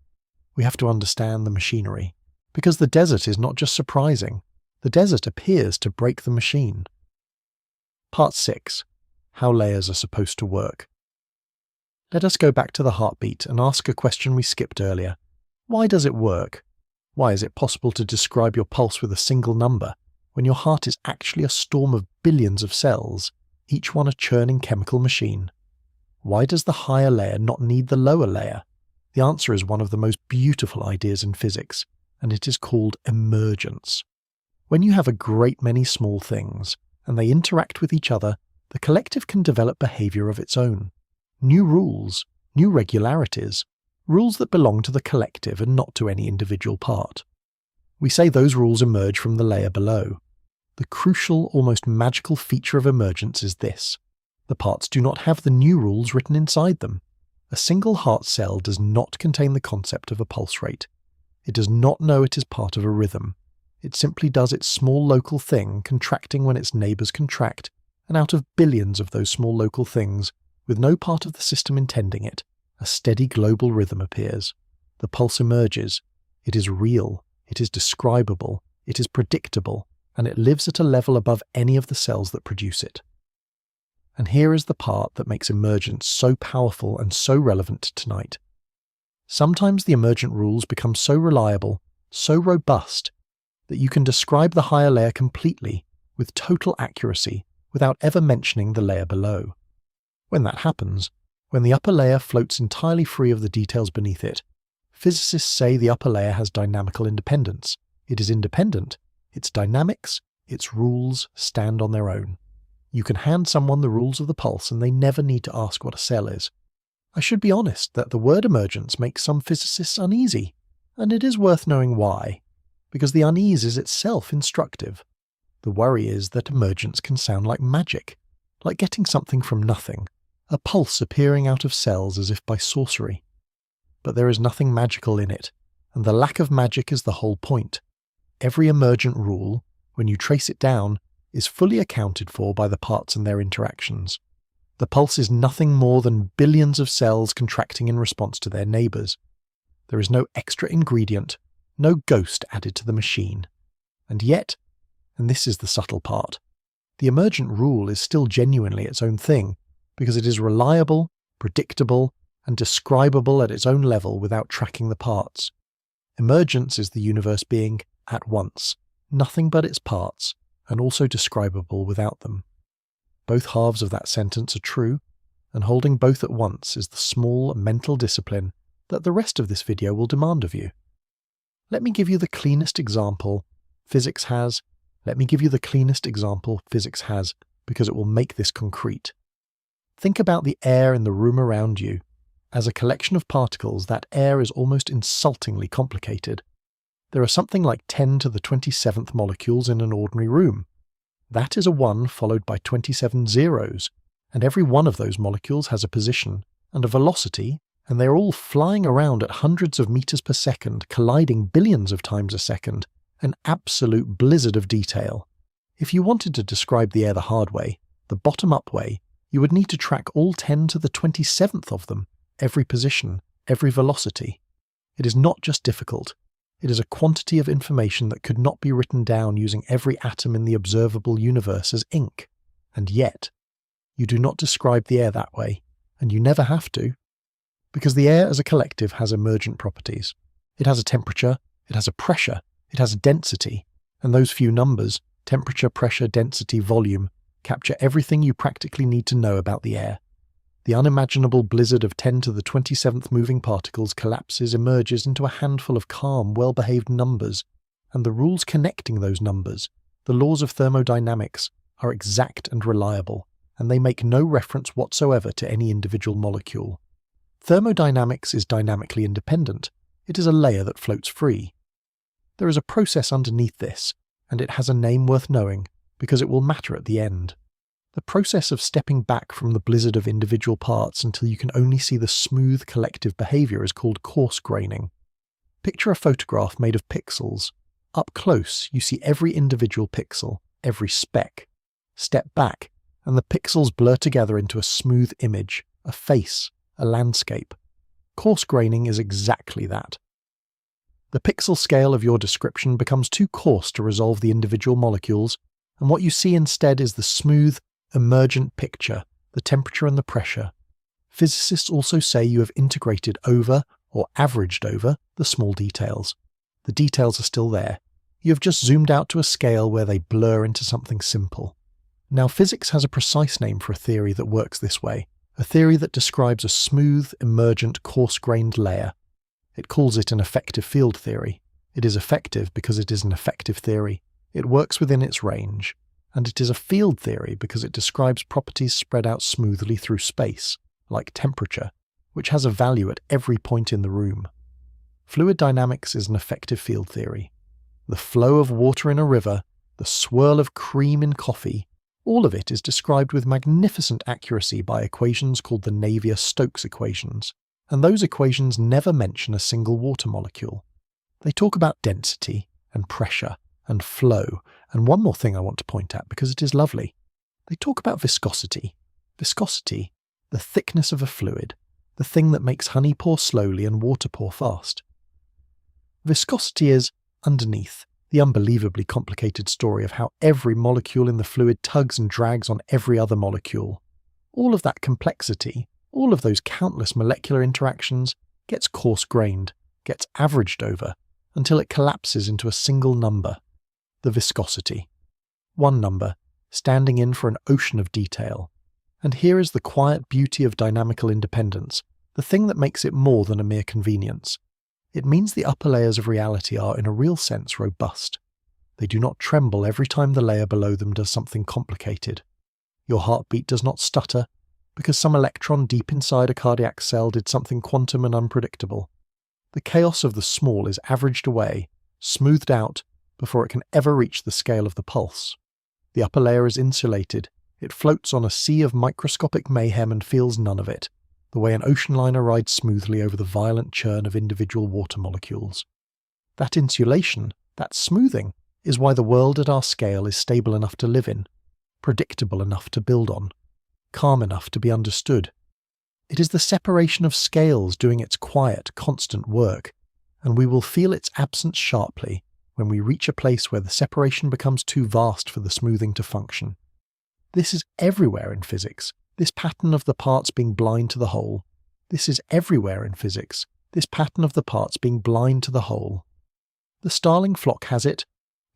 We have to understand the machinery. Because the desert is not just surprising. The desert appears to break the machine. Part 6. How layers are supposed to work. Let us go back to the heartbeat and ask a question we skipped earlier. Why does it work? Why is it possible to describe your pulse with a single number, when your heart is actually a storm of billions of cells, each one a churning chemical machine? Why does the higher layer not need the lower layer? The answer is one of the most beautiful ideas in physics, and it is called emergence. When you have a great many small things, and they interact with each other, the collective can develop behavior of its own. New rules, new regularities, rules that belong to the collective and not to any individual part. We say those rules emerge from the layer below. The crucial, almost magical feature of emergence is this. The parts do not have the new rules written inside them. A single heart cell does not contain the concept of a pulse rate. It does not know it is part of a rhythm. It simply does its small local thing, contracting when its neighbours contract, and out of billions of those small local things, with no part of the system intending it, a steady global rhythm appears. The pulse emerges. It is real. It is describable. It is predictable. And it lives at a level above any of the cells that produce it. And here is the part that makes emergence so powerful and so relevant tonight. Sometimes the emergent rules become so reliable, so robust, that you can describe the higher layer completely, with total accuracy, without ever mentioning the layer below. When that happens, when the upper layer floats entirely free of the details beneath it, physicists say the upper layer has dynamical independence. It is independent. Its dynamics, its rules, stand on their own. You can hand someone the rules of the pulse and they never need to ask what a cell is. I should be honest that the word emergence makes some physicists uneasy, and it is worth knowing why, because the unease is itself instructive. The worry is that emergence can sound like magic, like getting something from nothing, a pulse appearing out of cells as if by sorcery. But there is nothing magical in it, and the lack of magic is the whole point. Every emergent rule, when you trace it down, is fully accounted for by the parts and their interactions. The pulse is nothing more than billions of cells contracting in response to their neighbours. There is no extra ingredient, no ghost added to the machine. And yet, and this is the subtle part, the emergent rule is still genuinely its own thing, because it is reliable, predictable, and describable at its own level without tracking the parts. Emergence is the universe being, at once, nothing but its parts, and also describable without them. Both halves of that sentence are true, and holding both at once is the small mental discipline that the rest of this video will demand of you. Let me give you the cleanest example physics has, because it will make this concrete. Think about the air in the room around you. As a collection of particles, that air is almost insultingly complicated. There are something like 10 to the 27th molecules in an ordinary room. That is a 1 followed by 27 zeros, and every one of those molecules has a position and a velocity, and they are all flying around at hundreds of meters per second, colliding billions of times a second, an absolute blizzard of detail. If you wanted to describe the air the hard way, the bottom-up way, you would need to track all 10 to the 27th of them, every position, every velocity. It is not just difficult. It is a quantity of information that could not be written down using every atom in the observable universe as ink. And yet, you do not describe the air that way, and you never have to, because the air as a collective has emergent properties. It has a temperature, it has a pressure, it has a density, and those few numbers, temperature, pressure, density, volume, capture everything you practically need to know about the air. The unimaginable blizzard of 10 to the 27th moving particles collapses, emerges into a handful of calm, well-behaved numbers, and the rules connecting those numbers, the laws of thermodynamics, are exact and reliable, and they make no reference whatsoever to any individual molecule. Thermodynamics is dynamically independent. It is a layer that floats free. There is a process underneath this, and it has a name worth knowing, because it will matter at the end. The process of stepping back from the blizzard of individual parts until you can only see the smooth collective behavior is called coarse graining. Picture a photograph made of pixels. Up close, you see every individual pixel, every speck. Step back, and the pixels blur together into a smooth image, a face, a landscape. Coarse graining is exactly that. The pixel scale of your description becomes too coarse to resolve the individual molecules, and what you see instead is the smooth, emergent picture, the temperature and the pressure. Physicists also say you have integrated over, or averaged over, the small details. The details are still there. You have just zoomed out to a scale where they blur into something simple. Now, physics has a precise name for a theory that works this way, a theory that describes a smooth, emergent, coarse-grained layer. It calls it an effective field theory. It is effective because it is an effective theory. It works within its range. And it is a field theory because it describes properties spread out smoothly through space, like temperature, which has a value at every point in the room. Fluid dynamics is an effective field theory. The flow of water in a river, the swirl of cream in coffee, all of it is described with magnificent accuracy by equations called the Navier-Stokes equations, and those equations never mention a single water molecule. They talk about density and pressure and flow, and one more thing I want to point at because it is lovely. They talk about viscosity. Viscosity, the thickness of a fluid, the thing that makes honey pour slowly and water pour fast. Viscosity is, underneath, the unbelievably complicated story of how every molecule in the fluid tugs and drags on every other molecule. All of that complexity, all of those countless molecular interactions, gets coarse-grained, gets averaged over, until it collapses into a single number. The viscosity. One number, standing in for an ocean of detail. And here is the quiet beauty of dynamical independence, the thing that makes it more than a mere convenience. It means the upper layers of reality are, in a real sense, robust. They do not tremble every time the layer below them does something complicated. Your heartbeat does not stutter, because some electron deep inside a cardiac cell did something quantum and unpredictable. The chaos of the small is averaged away, smoothed out, before it can ever reach the scale of the pulse. The upper layer is insulated. It floats on a sea of microscopic mayhem and feels none of it, the way an ocean liner rides smoothly over the violent churn of individual water molecules. That insulation, that smoothing, is why the world at our scale is stable enough to live in, predictable enough to build on, calm enough to be understood. It is the separation of scales doing its quiet, constant work, and we will feel its absence sharply when we reach a place where the separation becomes too vast for the smoothing to function. This is everywhere in physics, this pattern of the parts being blind to the whole. This is everywhere in physics, this pattern of the parts being blind to the whole. The starling flock has it.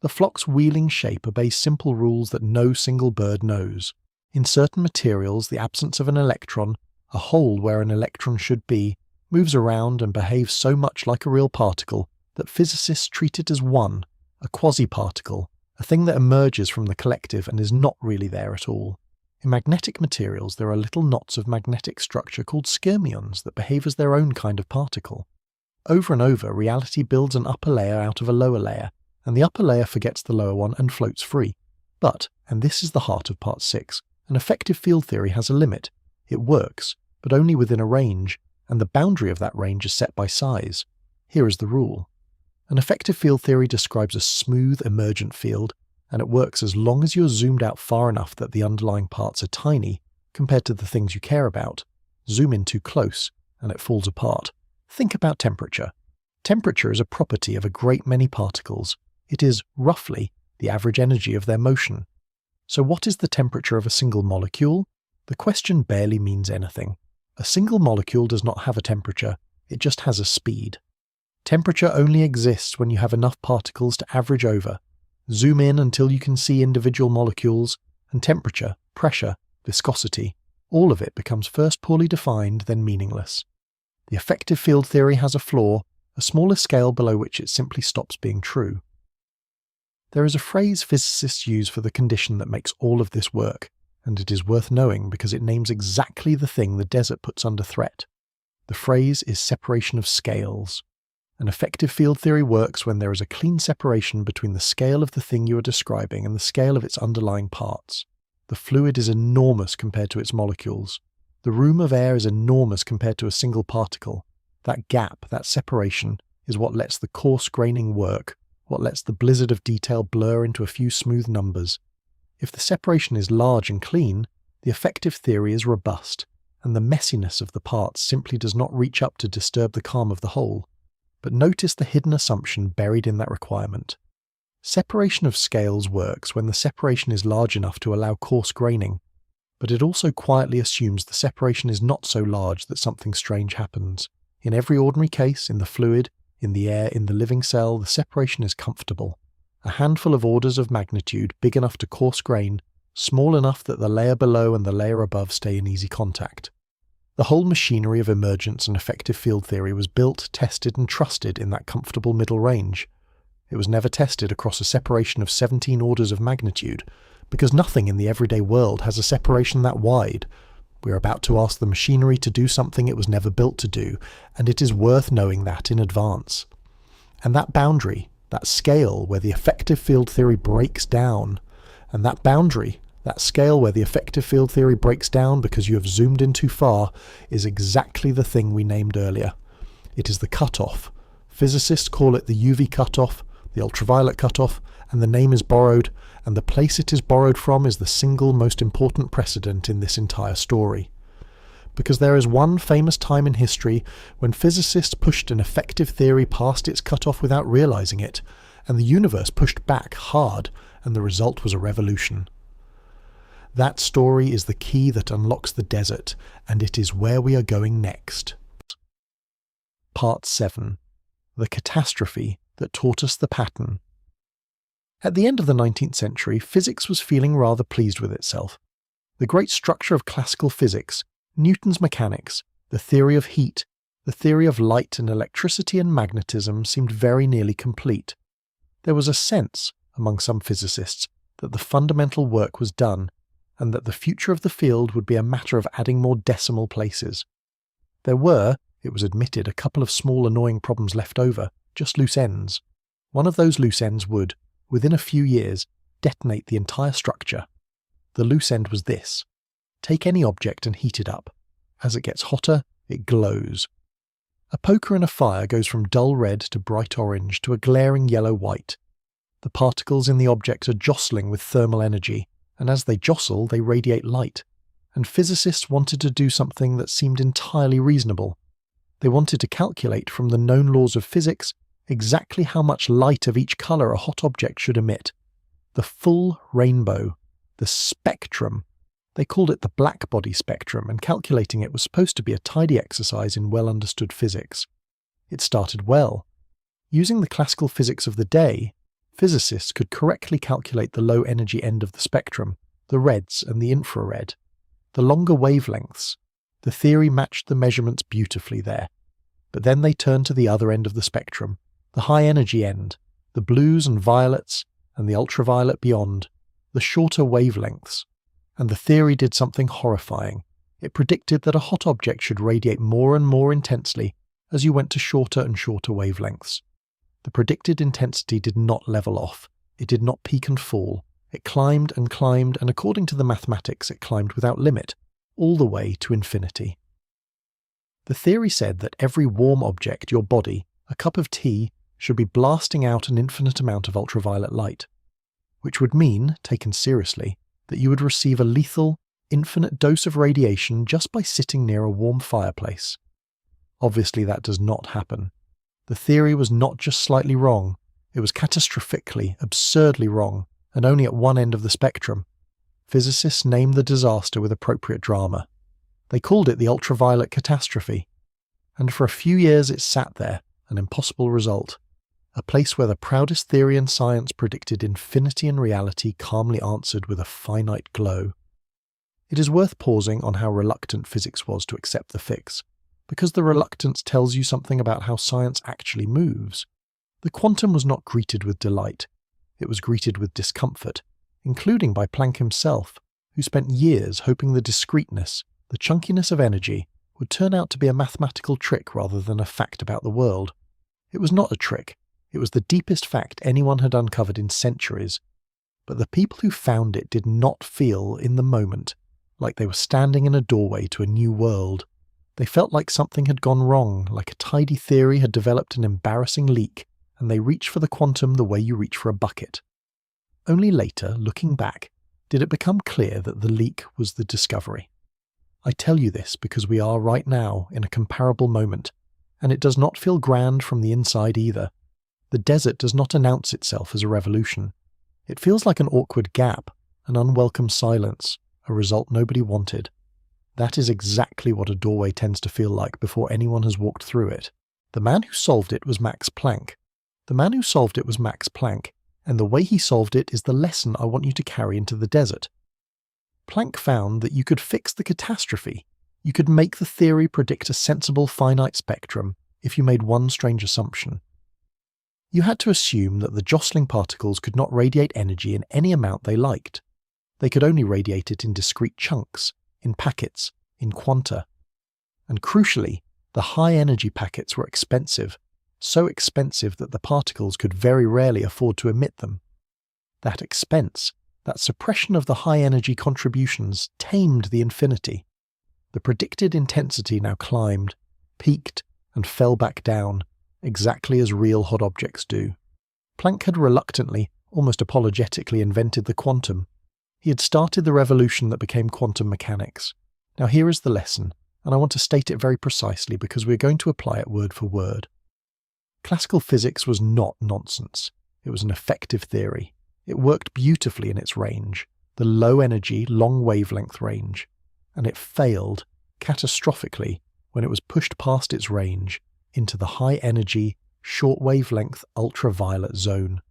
The flock's wheeling shape obeys simple rules that no single bird knows. In certain materials, the absence of an electron, a hole where an electron should be, moves around and behaves so much like a real particle that physicists treat it as one, a quasi-particle, a thing that emerges from the collective and is not really there at all. In magnetic materials, there are little knots of magnetic structure called skyrmions that behave as their own kind of particle. Over and over, reality builds an upper layer out of a lower layer, and the upper layer forgets the lower one and floats free. But, and this is the heart of part 6, an effective field theory has a limit. It works, but only within a range, and the boundary of that range is set by size. Here is the rule. An effective field theory describes a smooth, emergent field, and it works as long as you're zoomed out far enough that the underlying parts are tiny compared to the things you care about. Zoom in too close, and it falls apart. Think about temperature. Temperature is a property of a great many particles. It is, roughly, the average energy of their motion. So what is the temperature of a single molecule? The question barely means anything. A single molecule does not have a temperature, it just has a speed. Temperature only exists when you have enough particles to average over. Zoom in until you can see individual molecules, and temperature, pressure, viscosity, all of it becomes first poorly defined, then meaningless. The effective field theory has a flaw, a smaller scale below which it simply stops being true. There is a phrase physicists use for the condition that makes all of this work, and it is worth knowing because it names exactly the thing the desert puts under threat. The phrase is separation of scales. An effective field theory works when there is a clean separation between the scale of the thing you are describing and the scale of its underlying parts. The fluid is enormous compared to its molecules. The room of air is enormous compared to a single particle. That gap, that separation, is what lets the coarse graining work, what lets the blizzard of detail blur into a few smooth numbers. If the separation is large and clean, the effective theory is robust, and the messiness of the parts simply does not reach up to disturb the calm of the whole. But notice the hidden assumption buried in that requirement. Separation of scales works when the separation is large enough to allow coarse graining, but it also quietly assumes the separation is not so large that something strange happens. In every ordinary case, in the fluid, in the air, in the living cell, the separation is comfortable. A handful of orders of magnitude big enough to coarse grain, small enough that the layer below and the layer above stay in easy contact. The whole machinery of emergence and effective field theory was built, tested and trusted in that comfortable middle range. It was never tested across a separation of 17 orders of magnitude, because nothing in the everyday world has a separation that wide. We are about to ask the machinery to do something it was never built to do, and it is worth knowing that in advance. And that boundary, that scale where the effective field theory breaks down, and that boundary, that scale where the effective field theory breaks down because you have zoomed in too far, is exactly the thing we named earlier. It is the cutoff. Physicists call it the UV cutoff, the ultraviolet cutoff, and the name is borrowed, and the place it is borrowed from is the single most important precedent in this entire story. Because there is one famous time in history when physicists pushed an effective theory past its cutoff without realizing it, and the universe pushed back hard, and the result was a revolution. That story is the key that unlocks the desert, and it is where we are going next. Part 7. The catastrophe that taught us the pattern. At the end of the 19th century, physics was feeling rather pleased with itself. The great structure of classical physics, Newton's mechanics, the theory of heat, the theory of light and electricity and magnetism seemed very nearly complete. There was a sense, among some physicists, that the fundamental work was done, and that the future of the field would be a matter of adding more decimal places. There were, it was admitted, a couple of small annoying problems left over, just loose ends. One of those loose ends would, within a few years, detonate the entire structure. The loose end was this. Take any object and heat it up. As it gets hotter, it glows. A poker in a fire goes from dull red to bright orange to a glaring yellow-white. The particles in the object are jostling with thermal energy, and as they jostle, they radiate light. And physicists wanted to do something that seemed entirely reasonable. They wanted to calculate from the known laws of physics exactly how much light of each colour a hot object should emit. The full rainbow, the spectrum. They called it the black-body spectrum, and calculating it was supposed to be a tidy exercise in well-understood physics. It started well. Using the classical physics of the day, physicists could correctly calculate the low-energy end of the spectrum, the reds and the infrared, the longer wavelengths. The theory matched the measurements beautifully there. But then they turned to the other end of the spectrum, the high-energy end, the blues and violets, and the ultraviolet beyond, the shorter wavelengths. And the theory did something horrifying. It predicted that a hot object should radiate more and more intensely as you went to shorter and shorter wavelengths. The predicted intensity did not level off. It did not peak and fall. It climbed, and according to the mathematics, it climbed without limit, all the way to infinity. The theory said that every warm object, your body, a cup of tea, should be blasting out an infinite amount of ultraviolet light, which would mean, taken seriously, that you would receive a lethal, infinite dose of radiation just by sitting near a warm fireplace. Obviously that does not happen. The theory was not just slightly wrong, it was catastrophically, absurdly wrong, and only at one end of the spectrum. Physicists named the disaster with appropriate drama. They called it the ultraviolet catastrophe. And for a few years it sat there, an impossible result. A place where the proudest theory in science predicted infinity and reality calmly answered with a finite glow. It is worth pausing on how reluctant physics was to accept the fix, because the reluctance tells you something about how science actually moves. The quantum was not greeted with delight. It was greeted with discomfort, including by Planck himself, who spent years hoping the discreteness, the chunkiness of energy, would turn out to be a mathematical trick rather than a fact about the world. It was not a trick. It was the deepest fact anyone had uncovered in centuries. But the people who found it did not feel, in the moment, like they were standing in a doorway to a new world. They felt like something had gone wrong, like a tidy theory had developed an embarrassing leak, and they reached for the quantum the way you reach for a bucket. Only later, looking back, did it become clear that the leak was the discovery. I tell you this because we are right now in a comparable moment, and it does not feel grand from the inside either. The desert does not announce itself as a revolution. It feels like an awkward gap, an unwelcome silence, a result nobody wanted. That is exactly what a doorway tends to feel like before anyone has walked through it. The man who solved it was Max Planck. And the way he solved it is the lesson I want you to carry into the desert. Planck found that you could fix the catastrophe. You could make the theory predict a sensible finite spectrum if you made one strange assumption. You had to assume that the jostling particles could not radiate energy in any amount they liked. They could only radiate it in discrete chunks, in packets, in quanta. And crucially, the high-energy packets were expensive, so expensive that the particles could very rarely afford to emit them. That expense, that suppression of the high-energy contributions, tamed the infinity. The predicted intensity now climbed, peaked, and fell back down, exactly as real hot objects do. Planck had reluctantly, almost apologetically, invented the quantum. He had started the revolution that became quantum mechanics. Now here is the lesson, and I want to state it very precisely because we're going to apply it word for word. Classical physics was not nonsense. It was an effective theory. It worked beautifully in its range, the low-energy, long-wavelength range, and it failed, catastrophically, when it was pushed past its range into the high-energy, short-wavelength ultraviolet zone.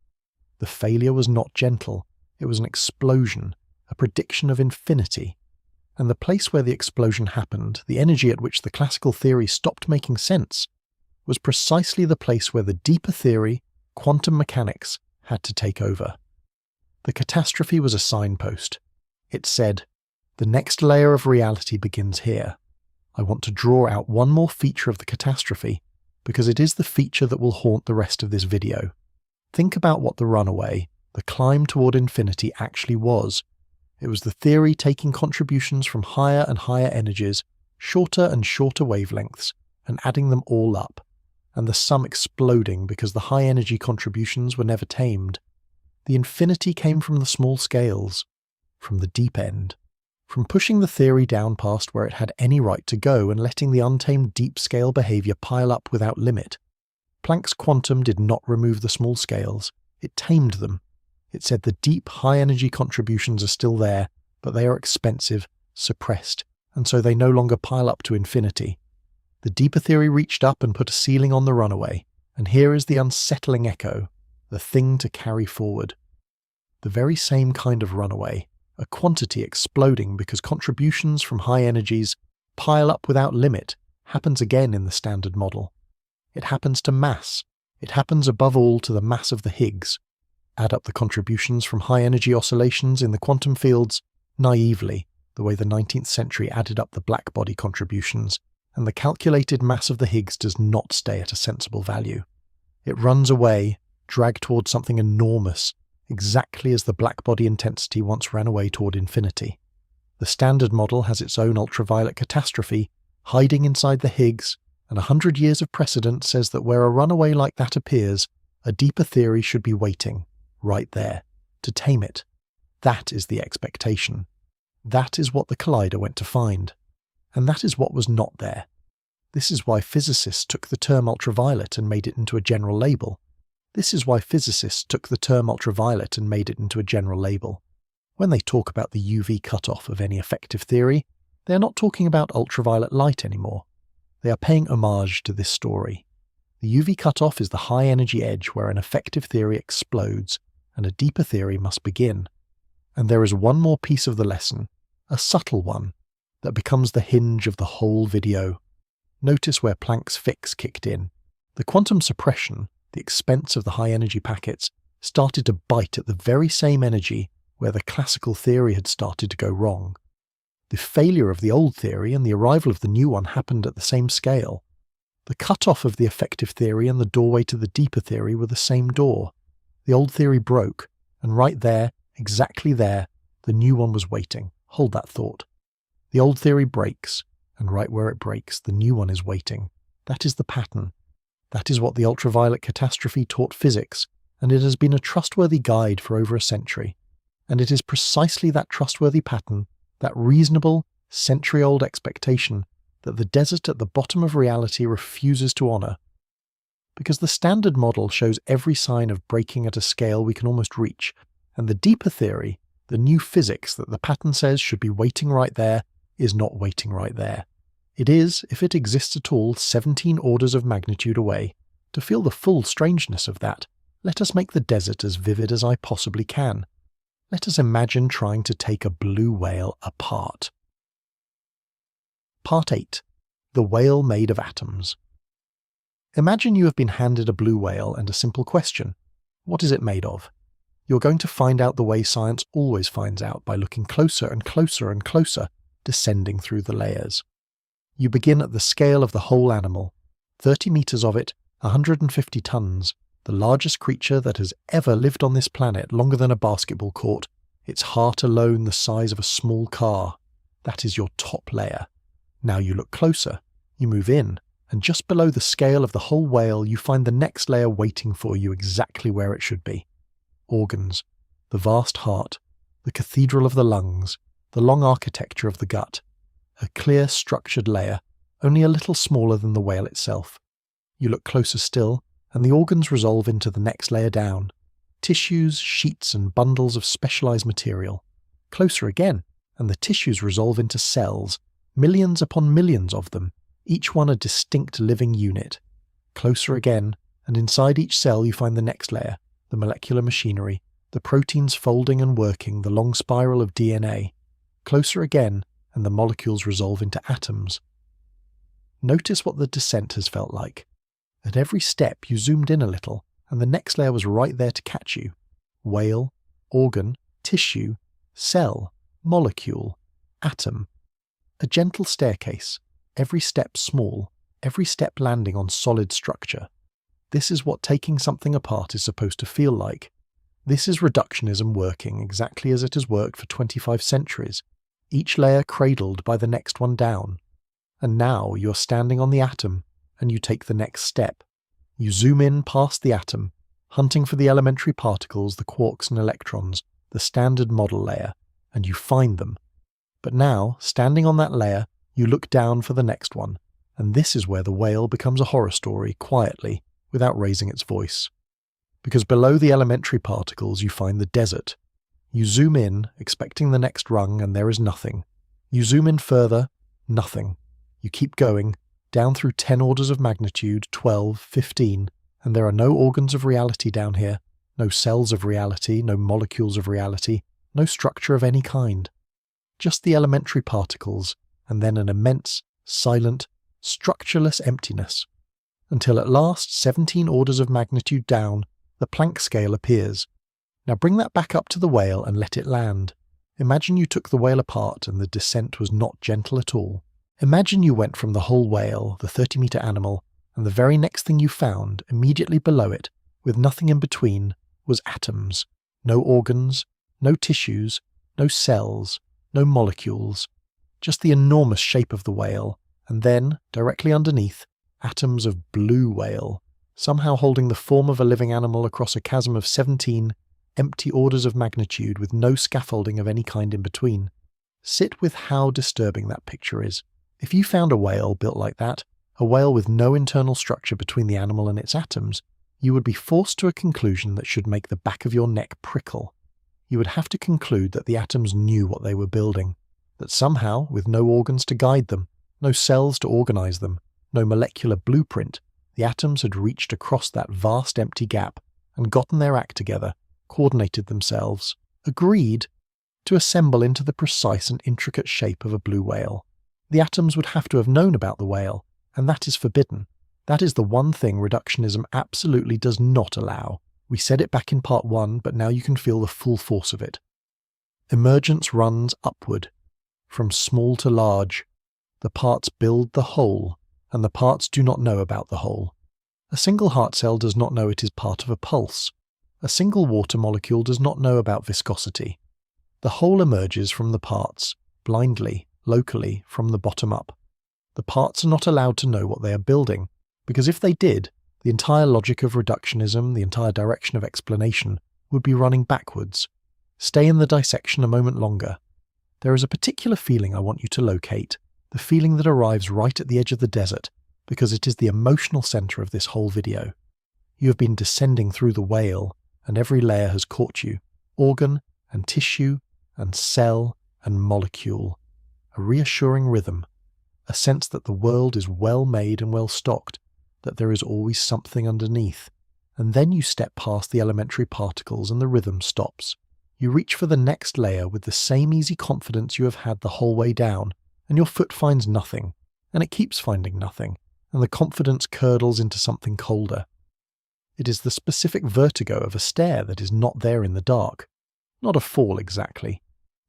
The failure was not gentle. It was an explosion, a prediction of infinity. And the place where the explosion happened, the energy at which the classical theory stopped making sense, was precisely the place where the deeper theory, quantum mechanics, had to take over. The catastrophe was a signpost. It said, "The next layer of reality begins here. I want to draw out one more feature of the catastrophe, because it is the feature that will haunt the rest of this video. Think about what the runaway, the climb toward infinity actually was. It was the theory taking contributions from higher and higher energies, shorter and shorter wavelengths, and adding them all up, and the sum exploding because the high-energy contributions were never tamed. The infinity came from the small scales, from the deep end, From pushing the theory down past where it had any right to go and letting the untamed deep-scale behaviour pile up without limit, Planck's quantum did not remove the small scales, it tamed them. It said the deep, high-energy contributions are still there, but they are expensive, suppressed, and so they no longer pile up to infinity. The deeper theory reached up and put a ceiling on the runaway, and here is the unsettling echo, the thing to carry forward. The very same kind of runaway, a quantity exploding because contributions from high energies pile up without limit, happens again in the Standard Model. It happens to mass. It happens above all to the mass of the Higgs. Add up the contributions from high-energy oscillations in the quantum fields, naively, the way the 19th century added up the black-body contributions, and the calculated mass of the Higgs does not stay at a sensible value. It runs away, dragged towards something enormous, exactly as the black-body intensity once ran away toward infinity. The Standard Model has its own ultraviolet catastrophe, hiding inside the Higgs, and 100 years of precedent says that where a runaway like that appears, a deeper theory should be waiting, right there, to tame it. That is the expectation. That is what the collider went to find. And that is what was not there. This is why physicists took the term ultraviolet and made it into a general label. This is why physicists took the term ultraviolet and made it into a general label. When they talk about the UV cutoff of any effective theory, they are not talking about ultraviolet light anymore. They are paying homage to this story. The UV cutoff is the high-energy edge where an effective theory explodes and a deeper theory must begin. And there is one more piece of the lesson, a subtle one, that becomes the hinge of the whole video. Notice where Planck's fix kicked in. The quantum suppression, the expense of the high-energy packets, started to bite at the very same energy where the classical theory had started to go wrong. The failure of the old theory and the arrival of the new one happened at the same scale. The cut-off of the effective theory and the doorway to the deeper theory were the same door. The old theory broke, and right there, exactly there, the new one was waiting. Hold that thought. The old theory breaks, and right where it breaks, the new one is waiting. That is the pattern. That is what the ultraviolet catastrophe taught physics, and it has been a trustworthy guide for over a century. And it is precisely that trustworthy pattern, that reasonable, century-old expectation, that the desert at the bottom of reality refuses to honour. Because the Standard Model shows every sign of breaking at a scale we can almost reach, and the deeper theory, the new physics that the pattern says should be waiting right there, is not waiting right there. It is, if it exists at all, 17 orders of magnitude away. To feel the full strangeness of that, let us make the desert as vivid as I possibly can. Let us imagine trying to take a blue whale apart. Part 8. The Whale Made of Atoms. Imagine you have been handed a blue whale and a simple question. What is it made of? You're going to find out the way science always finds out, by looking closer and closer and closer, descending through the layers. You begin at the scale of the whole animal. 30 meters of it, 150 tons, the largest creature that has ever lived on this planet, longer than a basketball court, its heart alone the size of a small car. That is your top layer. Now you look closer, you move in, and just below the scale of the whole whale you find the next layer waiting for you exactly where it should be. Organs, the vast heart, the cathedral of the lungs, the long architecture of the gut. A clear, structured layer, only a little smaller than the whale itself. You look closer still, and the organs resolve into the next layer down. Tissues, sheets, and bundles of specialized material. Closer again, and the tissues resolve into cells, millions upon millions of them, each one a distinct living unit. Closer again, and inside each cell you find the next layer, the molecular machinery, the proteins folding and working, the long spiral of DNA. Closer again, and the molecules resolve into atoms. Notice what the descent has felt like. At every step you zoomed in a little, and the next layer was right there to catch you. Whale, organ, tissue, cell, molecule, atom. A gentle staircase, every step small, every step landing on solid structure. This is what taking something apart is supposed to feel like. This is reductionism working exactly as it has worked for 25 centuries, each layer cradled by the next one down. And now you're standing on the atom, and you take the next step. You zoom in past the atom, hunting for the elementary particles, the quarks and electrons, the Standard Model layer, and you find them. But now, standing on that layer, you look down for the next one, and this is where the whale becomes a horror story quietly, without raising its voice. Because below the elementary particles you find the desert. You zoom in, expecting the next rung, and there is nothing. You zoom in further, nothing. You keep going, down through 10 orders of magnitude, 12, 15, and there are no organs of reality down here, no cells of reality, no molecules of reality, no structure of any kind. Just the elementary particles, and then an immense, silent, structureless emptiness. Until at last, 17 orders of magnitude down, the Planck scale appears. Now bring that back up to the whale and let it land. Imagine you took the whale apart and the descent was not gentle at all. Imagine you went from the whole whale, the 30-meter animal, and the very next thing you found, immediately below it, with nothing in between, was atoms. No organs, no tissues, no cells, no molecules. Just the enormous shape of the whale, and then, directly underneath, atoms of blue whale, somehow holding the form of a living animal across a chasm of 17 empty orders of magnitude with no scaffolding of any kind in between. Sit with how disturbing that picture is. If you found a whale built like that, a whale with no internal structure between the animal and its atoms, you would be forced to a conclusion that should make the back of your neck prickle. You would have to conclude that the atoms knew what they were building, that somehow, with no organs to guide them, no cells to organize them, no molecular blueprint, the atoms had reached across that vast empty gap and gotten their act together, coordinated themselves, agreed to assemble into the precise and intricate shape of a blue whale. The atoms would have to have known about the whale, and that is forbidden. That is the one thing reductionism absolutely does not allow. We said it back in part 1, but now you can feel the full force of it. Emergence runs upward, from small to large. The parts build the whole, and the parts do not know about the whole. A single heart cell does not know it is part of a pulse. A single water molecule does not know about viscosity. The whole emerges from the parts, blindly, locally, from the bottom up. The parts are not allowed to know what they are building, because if they did, the entire logic of reductionism, the entire direction of explanation, would be running backwards. Stay in the dissection a moment longer. There is a particular feeling I want you to locate, the feeling that arrives right at the edge of the desert, because it is the emotional center of this whole video. You have been descending through the whale, and every layer has caught you, organ and tissue and cell and molecule. A reassuring rhythm, a sense that the world is well made and well stocked, that there is always something underneath. And then you step past the elementary particles and the rhythm stops. You reach for the next layer with the same easy confidence you have had the whole way down, and your foot finds nothing, and it keeps finding nothing, and the confidence curdles into something colder. It is the specific vertigo of a stair that is not there in the dark. Not a fall exactly,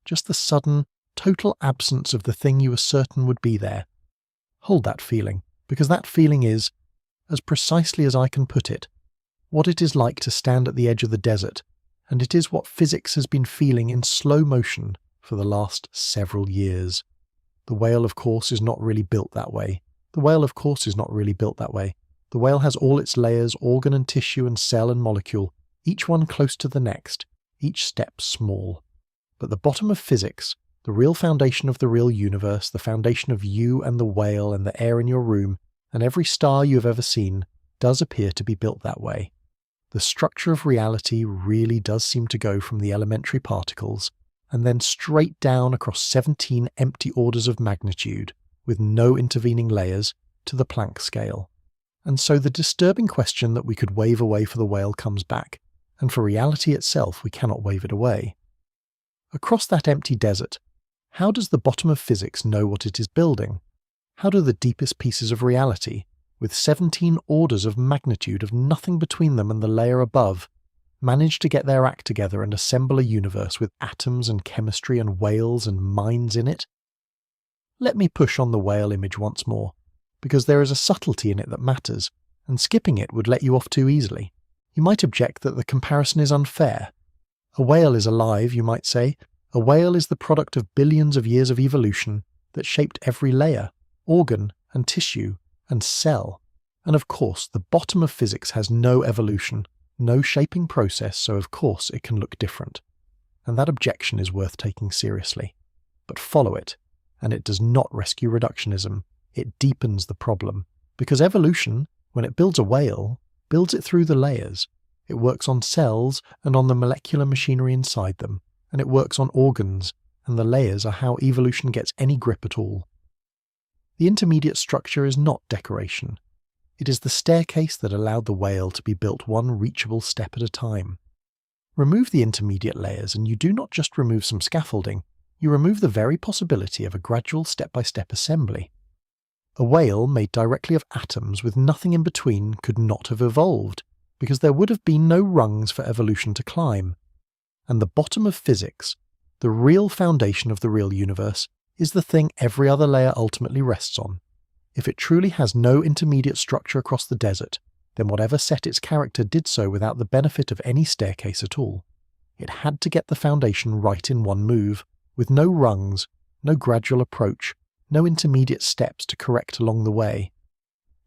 just the sudden, total absence of the thing you were certain would be there. Hold that feeling, because that feeling is, as precisely as I can put it, what it is like to stand at the edge of the desert, and it is what physics has been feeling in slow motion for the last several years. The whale, of course, is not really built that way. The whale, of course, is not really built that way. The whale has all its layers, organ and tissue and cell and molecule, each one close to the next, each step small. But the bottom of physics, the real foundation of the real universe, the foundation of you and the whale and the air in your room, and every star you have ever seen, does appear to be built that way. The structure of reality really does seem to go from the elementary particles, and then straight down across 17 empty orders of magnitude, with no intervening layers, to the Planck scale. And so the disturbing question that we could wave away for the whale comes back, and for reality itself we cannot wave it away. Across that empty desert, how does the bottom of physics know what it is building? How do the deepest pieces of reality, with 17 orders of magnitude of nothing between them and the layer above, manage to get their act together and assemble a universe with atoms and chemistry and whales and minds in it? Let me push on the whale image once more, because there is a subtlety in it that matters, and skipping it would let you off too easily. You might object that the comparison is unfair. A whale is alive, you might say. A whale is the product of billions of years of evolution that shaped every layer, organ and tissue and cell. And of course, the bottom of physics has no evolution, no shaping process, so of course it can look different. And that objection is worth taking seriously. but follow it, and it does not rescue reductionism. It deepens the problem, because evolution, when it builds a whale, builds it through the layers. It works on cells and on the molecular machinery inside them, and it works on organs, and the layers are how evolution gets any grip at all. The intermediate structure is not decoration. It is the staircase that allowed the whale to be built one reachable step at a time. Remove the intermediate layers and you do not just remove some scaffolding, you remove the very possibility of a gradual step-by-step assembly. A whale made directly of atoms with nothing in between could not have evolved, because there would have been no rungs for evolution to climb. And the bottom of physics, the real foundation of the real universe, is the thing every other layer ultimately rests on. If it truly has no intermediate structure across the desert, then whatever set its character did so without the benefit of any staircase at all. It had to get the foundation right in one move, with no rungs, no gradual approach, no intermediate steps to correct along the way.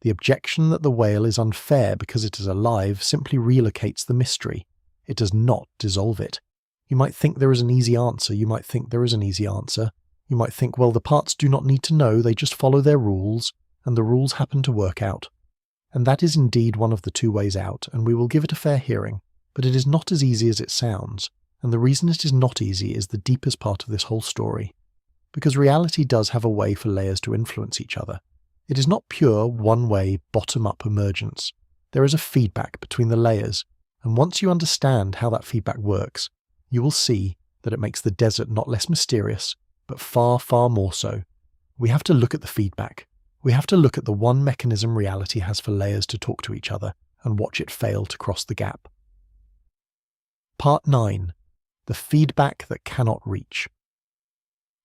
The objection that the whale is unfair because it is alive simply relocates the mystery. It does not dissolve it. You might think there is an easy answer, you might think there is an easy answer. You might think, well, the parts do not need to know, they just follow their rules, and the rules happen to work out. And that is indeed one of the two ways out, and we will give it a fair hearing, but it is not as easy as it sounds, and the reason it is not easy is the deepest part of this whole story. Because reality does have a way for layers to influence each other. It is not pure, one-way, bottom-up emergence. There is a feedback between the layers, and once you understand how that feedback works, you will see that it makes the desert not less mysterious, but far, far more so. We have to look at the feedback. We have to look at the one mechanism reality has for layers to talk to each other and watch it fail to cross the gap. Part 9. The feedback that cannot reach.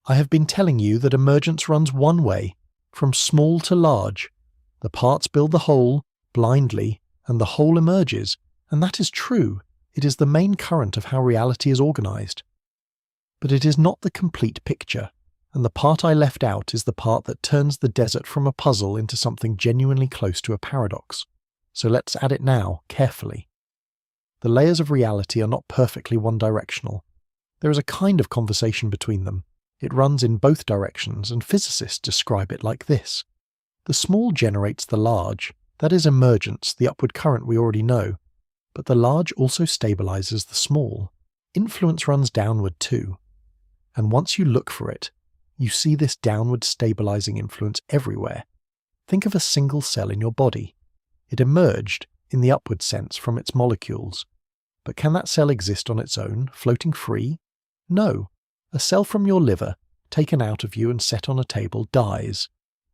I have been telling you that emergence runs one way, from small to large. The parts build the whole, blindly, and the whole emerges, and that is true. It is the main current of how reality is organized. But it is not the complete picture, and the part I left out is the part that turns the desert from a puzzle into something genuinely close to a paradox. So let's add it now, carefully. The layers of reality are not perfectly one-directional. There is a kind of conversation between them. It runs in both directions, and physicists describe it like this. The small generates the large, that is emergence, the upward current we already know. But the large also stabilizes the small. Influence runs downward too. And once you look for it, you see this downward stabilizing influence everywhere. Think of a single cell in your body. It emerged, in the upward sense, from its molecules. But can that cell exist on its own, floating free? No. A cell from your liver, taken out of you and set on a table, dies.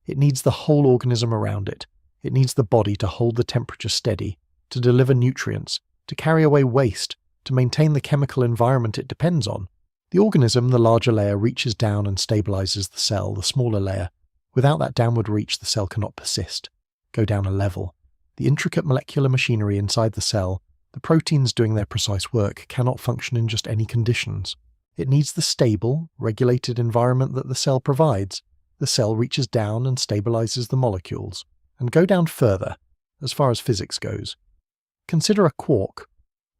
It needs the whole organism around it. It needs the body to hold the temperature steady, to deliver nutrients, to carry away waste, to maintain the chemical environment it depends on. The organism, the larger layer, reaches down and stabilizes the cell, the smaller layer. Without that downward reach, the cell cannot persist, go down a level. The intricate molecular machinery inside the cell, the proteins doing their precise work, cannot function in just any conditions. It needs the stable, regulated environment that the cell provides. The cell reaches down and stabilizes the molecules. And go down further, as far as physics goes. Consider a quark,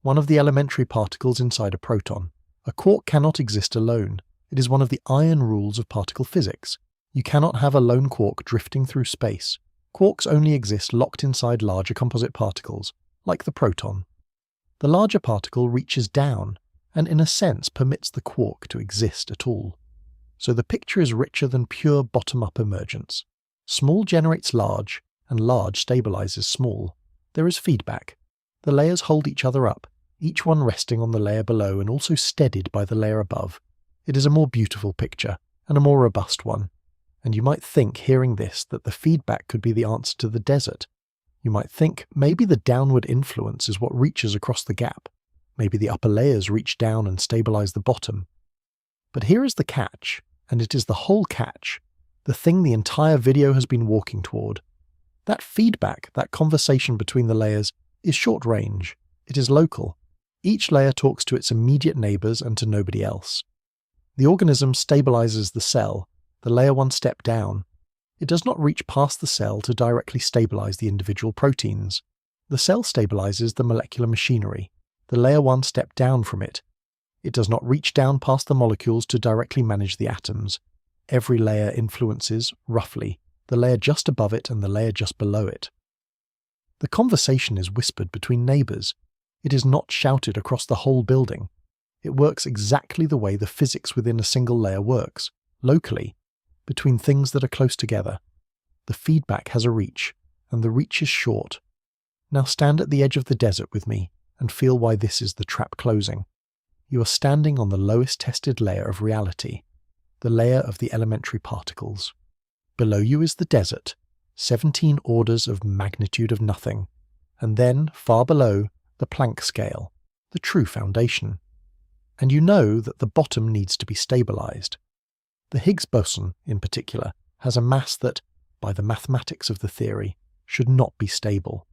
one of the elementary particles inside a proton. A quark cannot exist alone. It is one of the iron rules of particle physics. You cannot have a lone quark drifting through space. Quarks only exist locked inside larger composite particles, like the proton. The larger particle reaches down, and in a sense permits the quark to exist at all. So the picture is richer than pure bottom-up emergence. Small generates large, and large stabilizes small. There is feedback. The layers hold each other up, each one resting on the layer below and also steadied by the layer above. It is a more beautiful picture, and a more robust one. And you might think, hearing this, that the feedback could be the answer to the desert. You might think maybe the downward influence is what reaches across the gap. Maybe the upper layers reach down and stabilize the bottom. But here is the catch, and it is the whole catch, the thing the entire video has been walking toward. That feedback, that conversation between the layers, is short range. It is local. Each layer talks to its immediate neighbors and to nobody else. The organism stabilizes the cell, the layer one step down. It does not reach past the cell to directly stabilize the individual proteins. The cell stabilizes the molecular machinery, the layer one step down from it. It does not reach down past the molecules to directly manage the atoms. Every layer influences, roughly, the layer just above it and the layer just below it. The conversation is whispered between neighbours. It is not shouted across the whole building. It works exactly the way the physics within a single layer works, locally, between things that are close together. The feedback has a reach, and the reach is short. Now stand at the edge of the desert with me and feel why this is the trap closing. You are standing on the lowest tested layer of reality, the layer of the elementary particles. Below you is the desert, 17 orders of magnitude of nothing, and then, far below, the Planck scale, the true foundation. And you know that the bottom needs to be stabilized. The Higgs boson, in particular, has a mass that, by the mathematics of the theory, should not be stable,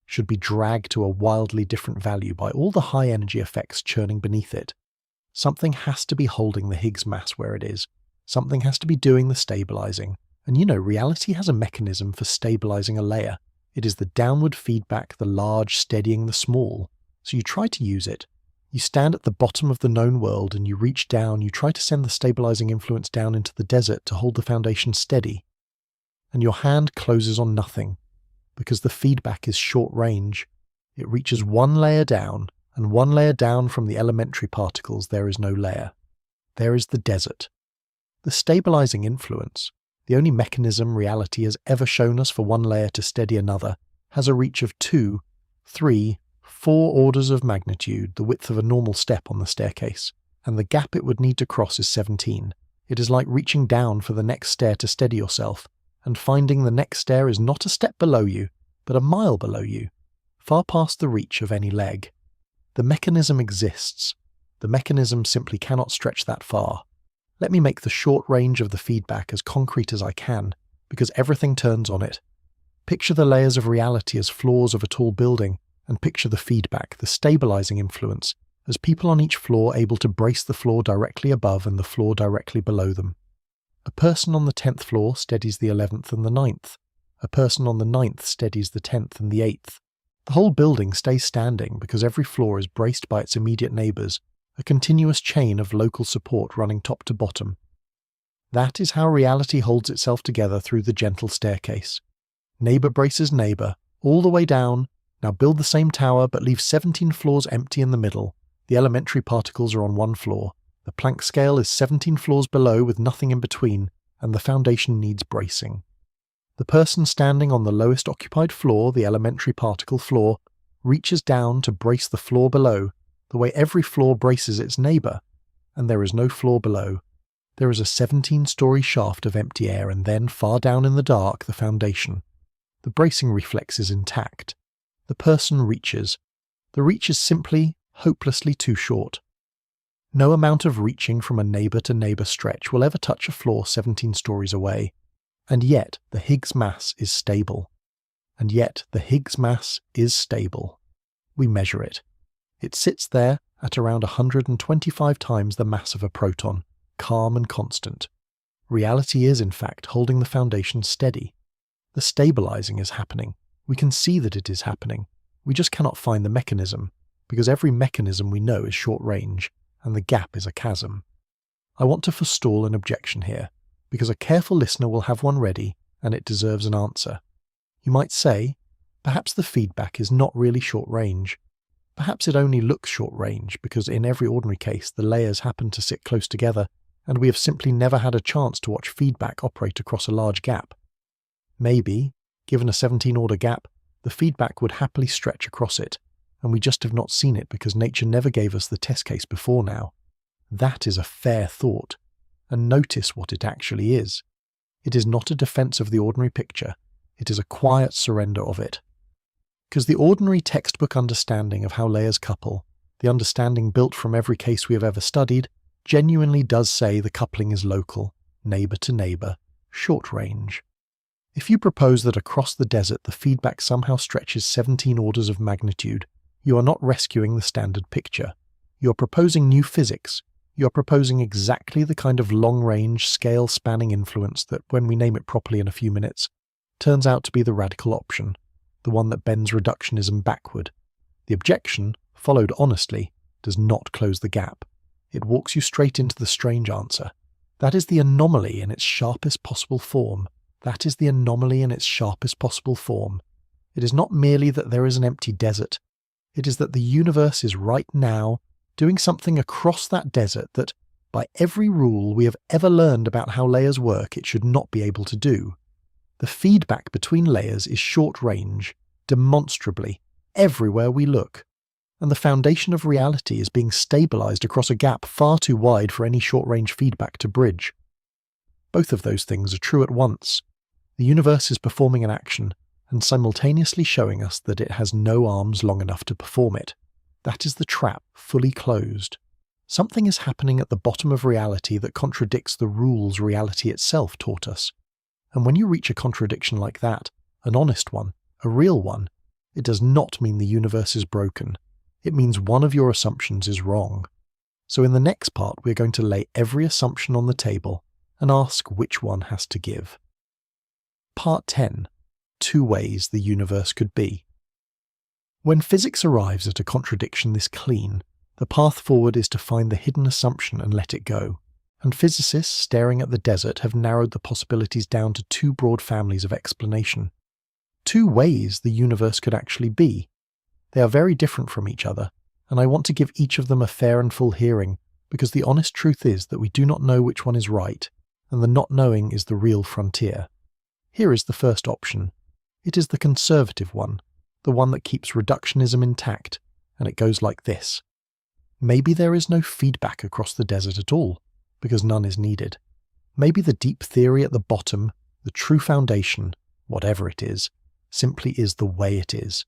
should be dragged to a wildly different value by all the high-energy effects churning beneath it. Something has to be holding the Higgs mass where it is. Something has to be doing the stabilizing. And you know, reality has a mechanism for stabilizing a layer. It is the downward feedback, the large steadying the small. So you try to use it. You stand at the bottom of the known world and you reach down, you try to send the stabilizing influence down into the desert to hold the foundation steady. And your hand closes on nothing, because the feedback is short range. It reaches one layer down, and one layer down from the elementary particles there is no layer. There is the desert. The stabilizing influence, the only mechanism reality has ever shown us for one layer to steady another, has a reach of 2, 3, 4 orders of magnitude, the width of a normal step on the staircase, and the gap it would need to cross is 17. It is like reaching down for the next stair to steady yourself, and finding the next stair is not a step below you, but a mile below you, far past the reach of any leg. The mechanism exists. The mechanism simply cannot stretch that far. Let me make the short range of the feedback as concrete as I can, because everything turns on it. Picture the layers of reality as floors of a tall building, and picture the feedback, the stabilizing influence, as people on each floor able to brace the floor directly above and the floor directly below them. A person on the 10th floor steadies the 11th and the 9th. A person on the 9th steadies the 10th and the 8th. The whole building stays standing because every floor is braced by its immediate neighbours, a continuous chain of local support running top to bottom. That is how reality holds itself together through the gentle staircase. Neighbour braces neighbour, all the way down. Now build the same tower but leave 17 floors empty in the middle. The elementary particles are on one floor. The Planck scale is 17 floors below with nothing in between, and the foundation needs bracing. The person standing on the lowest occupied floor, the elementary particle floor, reaches down to brace the floor below, the way every floor braces its neighbour, and there is no floor below. There is a 17-story shaft of empty air, and then, far down in the dark, the foundation. The bracing reflex is intact. The person reaches. The reach is simply, hopelessly too short. No amount of reaching from a neighbour-to-neighbour stretch will ever touch a floor 17 stories away. And yet the Higgs mass is stable. And yet the Higgs mass is stable. We measure it. It sits there at around 125 times the mass of a proton, calm and constant. Reality is, in fact, holding the foundation steady. The stabilizing is happening. We can see that it is happening. We just cannot find the mechanism, because every mechanism we know is short range, and the gap is a chasm. I want to forestall an objection here, because a careful listener will have one ready, and it deserves an answer. You might say, perhaps the feedback is not really short range. Perhaps it only looks short range because in every ordinary case the layers happen to sit close together, and we have simply never had a chance to watch feedback operate across a large gap. Maybe, given a 17-order gap, the feedback would happily stretch across it, and we just have not seen it because nature never gave us the test case before now. That is a fair thought, and notice what it actually is. It is not a defense of the ordinary picture, it is a quiet surrender of it. Because the ordinary textbook understanding of how layers couple, the understanding built from every case we have ever studied, genuinely does say the coupling is local, neighbour to neighbour, short range. If you propose that across the desert the feedback somehow stretches 17 orders of magnitude, you are not rescuing the standard picture. You are proposing new physics. You are proposing exactly the kind of long-range, scale-spanning influence that, when we name it properly in a few minutes, turns out to be the radical option, the one that bends reductionism backward. The objection, followed honestly, does not close the gap. It walks you straight into the strange answer. That is the anomaly in its sharpest possible form. That is the anomaly in its sharpest possible form. It is not merely that there is an empty desert. It is that the universe is right now doing something across that desert that, by every rule we have ever learned about how layers work, it should not be able to do. The feedback between layers is short range, demonstrably, everywhere we look. And the foundation of reality is being stabilized across a gap far too wide for any short-range feedback to bridge. Both of those things are true at once. The universe is performing an action, and simultaneously showing us that it has no arms long enough to perform it. That is the trap fully closed. Something is happening at the bottom of reality that contradicts the rules reality itself taught us. And when you reach a contradiction like that, an honest one, a real one, it does not mean the universe is broken. It means one of your assumptions is wrong. So in the next part, we're going to lay every assumption on the table and ask which one has to give. Part 10. 2 ways the universe could be. When physics arrives at a contradiction this clean, the path forward is to find the hidden assumption and let it go. And physicists staring at the desert have narrowed the possibilities down to 2 broad families of explanation. 2 ways the universe could actually be. They are very different from each other, and I want to give each of them a fair and full hearing, because the honest truth is that we do not know which one is right, and the not knowing is the real frontier. Here is the first option. It is the conservative one, the one that keeps reductionism intact, and it goes like this. Maybe there is no feedback across the desert at all, because none is needed. Maybe the deep theory at the bottom, the true foundation, whatever it is, simply is the way it is.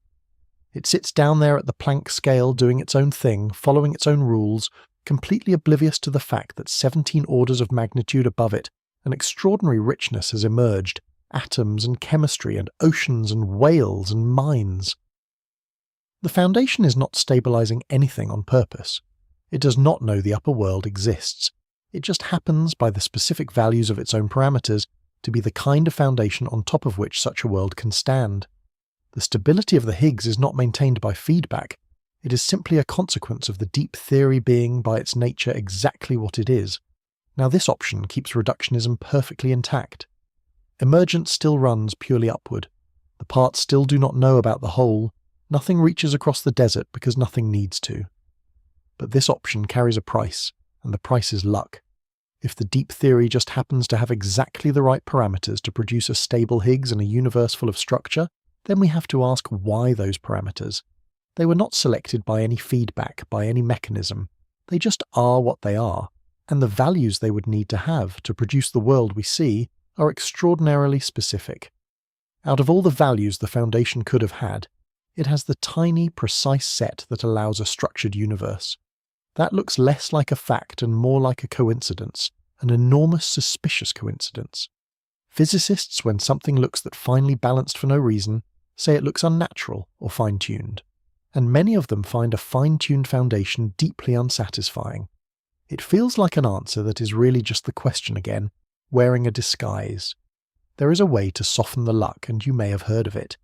It sits down there at the Planck scale doing its own thing, following its own rules, completely oblivious to the fact that 17 orders of magnitude above it, an extraordinary richness has emerged, atoms and chemistry and oceans and whales and mines. The foundation is not stabilizing anything on purpose. It does not know the upper world exists. It just happens, by the specific values of its own parameters, to be the kind of foundation on top of which such a world can stand. The stability of the Higgs is not maintained by feedback. It is simply a consequence of the deep theory being, by its nature, exactly what it is. Now this option keeps reductionism perfectly intact. Emergence still runs purely upward. The parts still do not know about the whole. Nothing reaches across the desert because nothing needs to. But this option carries a price, and the price is luck. If the deep theory just happens to have exactly the right parameters to produce a stable Higgs in a universe full of structure, then we have to ask why those parameters. They were not selected by any feedback, by any mechanism. They just are what they are, and the values they would need to have to produce the world we see are extraordinarily specific. Out of all the values the Foundation could have had, it has the tiny, precise set that allows a structured universe. That looks less like a fact and more like a coincidence, an enormous suspicious coincidence. Physicists, when something looks that finely balanced for no reason, say it looks unnatural or fine-tuned. And many of them find a fine-tuned foundation deeply unsatisfying. It feels like an answer that is really just the question again, wearing a disguise. There is a way to soften the luck, and you may have heard of it.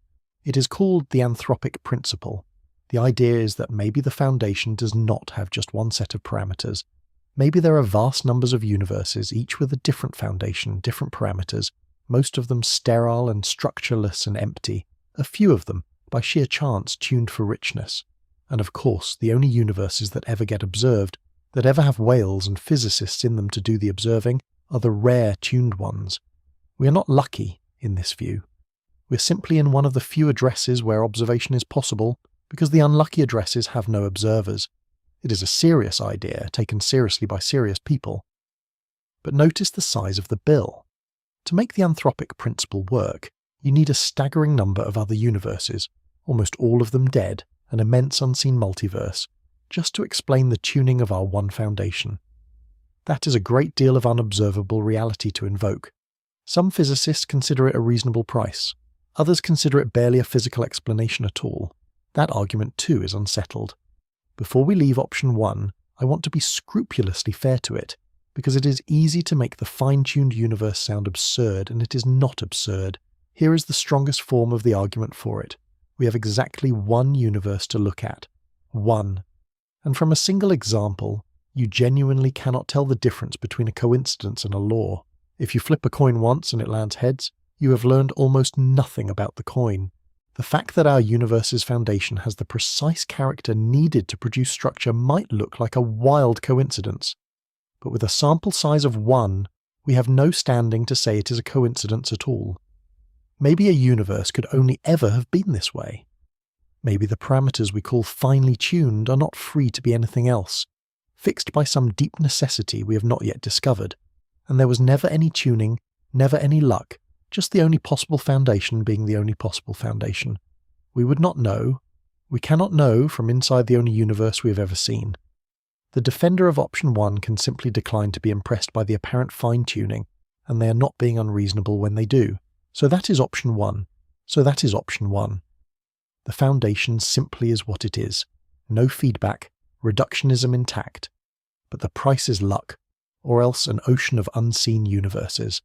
It is called the anthropic principle. The idea is that maybe the Foundation does not have just one set of parameters. Maybe there are vast numbers of universes, each with a different foundation, different parameters, most of them sterile and structureless and empty, a few of them, by sheer chance, tuned for richness. And of course, the only universes that ever get observed, that ever have whales and physicists in them to do the observing, are the rare tuned ones. We are not lucky in this view. We're simply in one of the few addresses where observation is possible, because the unlucky addresses have no observers. It is a serious idea, taken seriously by serious people. But notice the size of the bill. To make the anthropic principle work, you need a staggering number of other universes, almost all of them dead, an immense unseen multiverse, just to explain the tuning of our one foundation. That is a great deal of unobservable reality to invoke. Some physicists consider it a reasonable price. Others consider it barely a physical explanation at all. That argument too is unsettled. Before we leave option 1, I want to be scrupulously fair to it, because it is easy to make the fine-tuned universe sound absurd, and it is not absurd. Here is the strongest form of the argument for it. We have exactly one universe to look at. One. And from a single example, You genuinely cannot tell the difference between a coincidence and a law. If you flip a coin once and it lands heads, you have learned almost nothing about the coin. The fact that our universe's foundation has the precise character needed to produce structure might look like a wild coincidence. But with a sample size of 1, we have no standing to say it is a coincidence at all. Maybe a universe could only ever have been this way. Maybe the parameters we call finely tuned are not free to be anything else, fixed by some deep necessity we have not yet discovered, and there was never any tuning, never any luck, just the only possible foundation being the only possible foundation. We would not know. We cannot know from inside the only universe we have ever seen. The defender of option 1 can simply decline to be impressed by the apparent fine-tuning, and they are not being unreasonable when they do. So that is option 1. The foundation simply is what it is. No feedback, reductionism intact. But the price is luck, or else an ocean of unseen universes.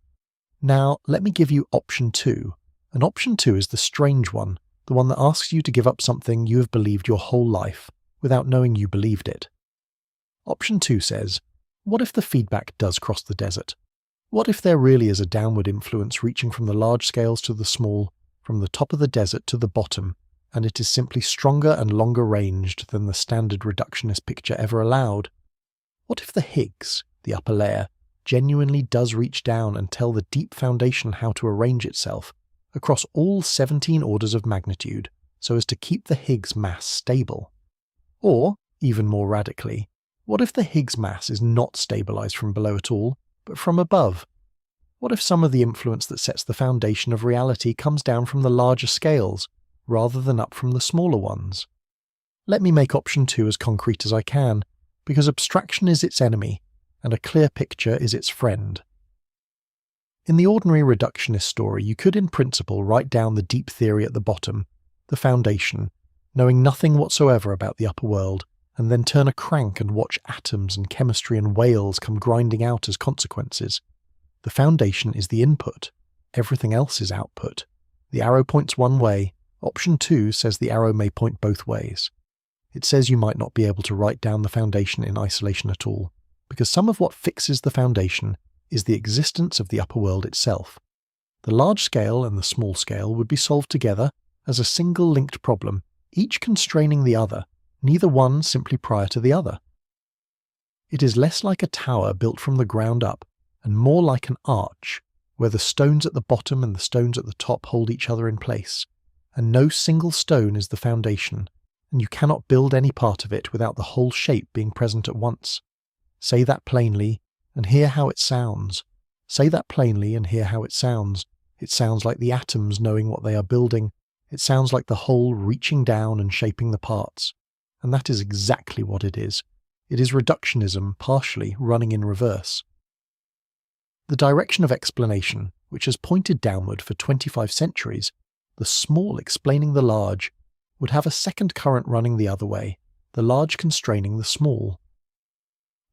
Now, let me give you option 2. And option 2 is the strange one, the one that asks you to give up something you have believed your whole life, without knowing you believed it. Option 2 says, what if the feedback does cross the desert? What if there really is a downward influence reaching from the large scales to the small, from the top of the desert to the bottom, and it is simply stronger and longer ranged than the standard reductionist picture ever allowed? What if the Higgs, the upper layer, genuinely does reach down and tell the deep foundation how to arrange itself across all 17 orders of magnitude so as to keep the Higgs mass stable? Or, even more radically, what if the Higgs mass is not stabilized from below at all, but from above? What if some of the influence that sets the foundation of reality comes down from the larger scales, rather than up from the smaller ones? Let me make option 2 as concrete as I can, because abstraction is its enemy, and a clear picture is its friend. In the ordinary reductionist story, you could in principle write down the deep theory at the bottom, the foundation, knowing nothing whatsoever about the upper world, and then turn a crank and watch atoms and chemistry and whales come grinding out as consequences. The foundation is the input. Everything else is output. The arrow points one way. Option 2 says the arrow may point both ways. It says you might not be able to write down the foundation in isolation at all, because some of what fixes the foundation is the existence of the upper world itself. The large scale and the small scale would be solved together as a single linked problem, each constraining the other, neither one simply prior to the other. It is less like a tower built from the ground up, and more like an arch, where the stones at the bottom and the stones at the top hold each other in place, and no single stone is the foundation, and you cannot build any part of it without the whole shape being present at once. Say that plainly, and hear how it sounds. Say that plainly and hear how it sounds. It sounds like the atoms knowing what they are building. It sounds like the whole reaching down and shaping the parts. And that is exactly what it is. It is reductionism partially running in reverse. The direction of explanation, which has pointed downward for 25 centuries, the small explaining the large, would have a second current running the other way, the large constraining the small.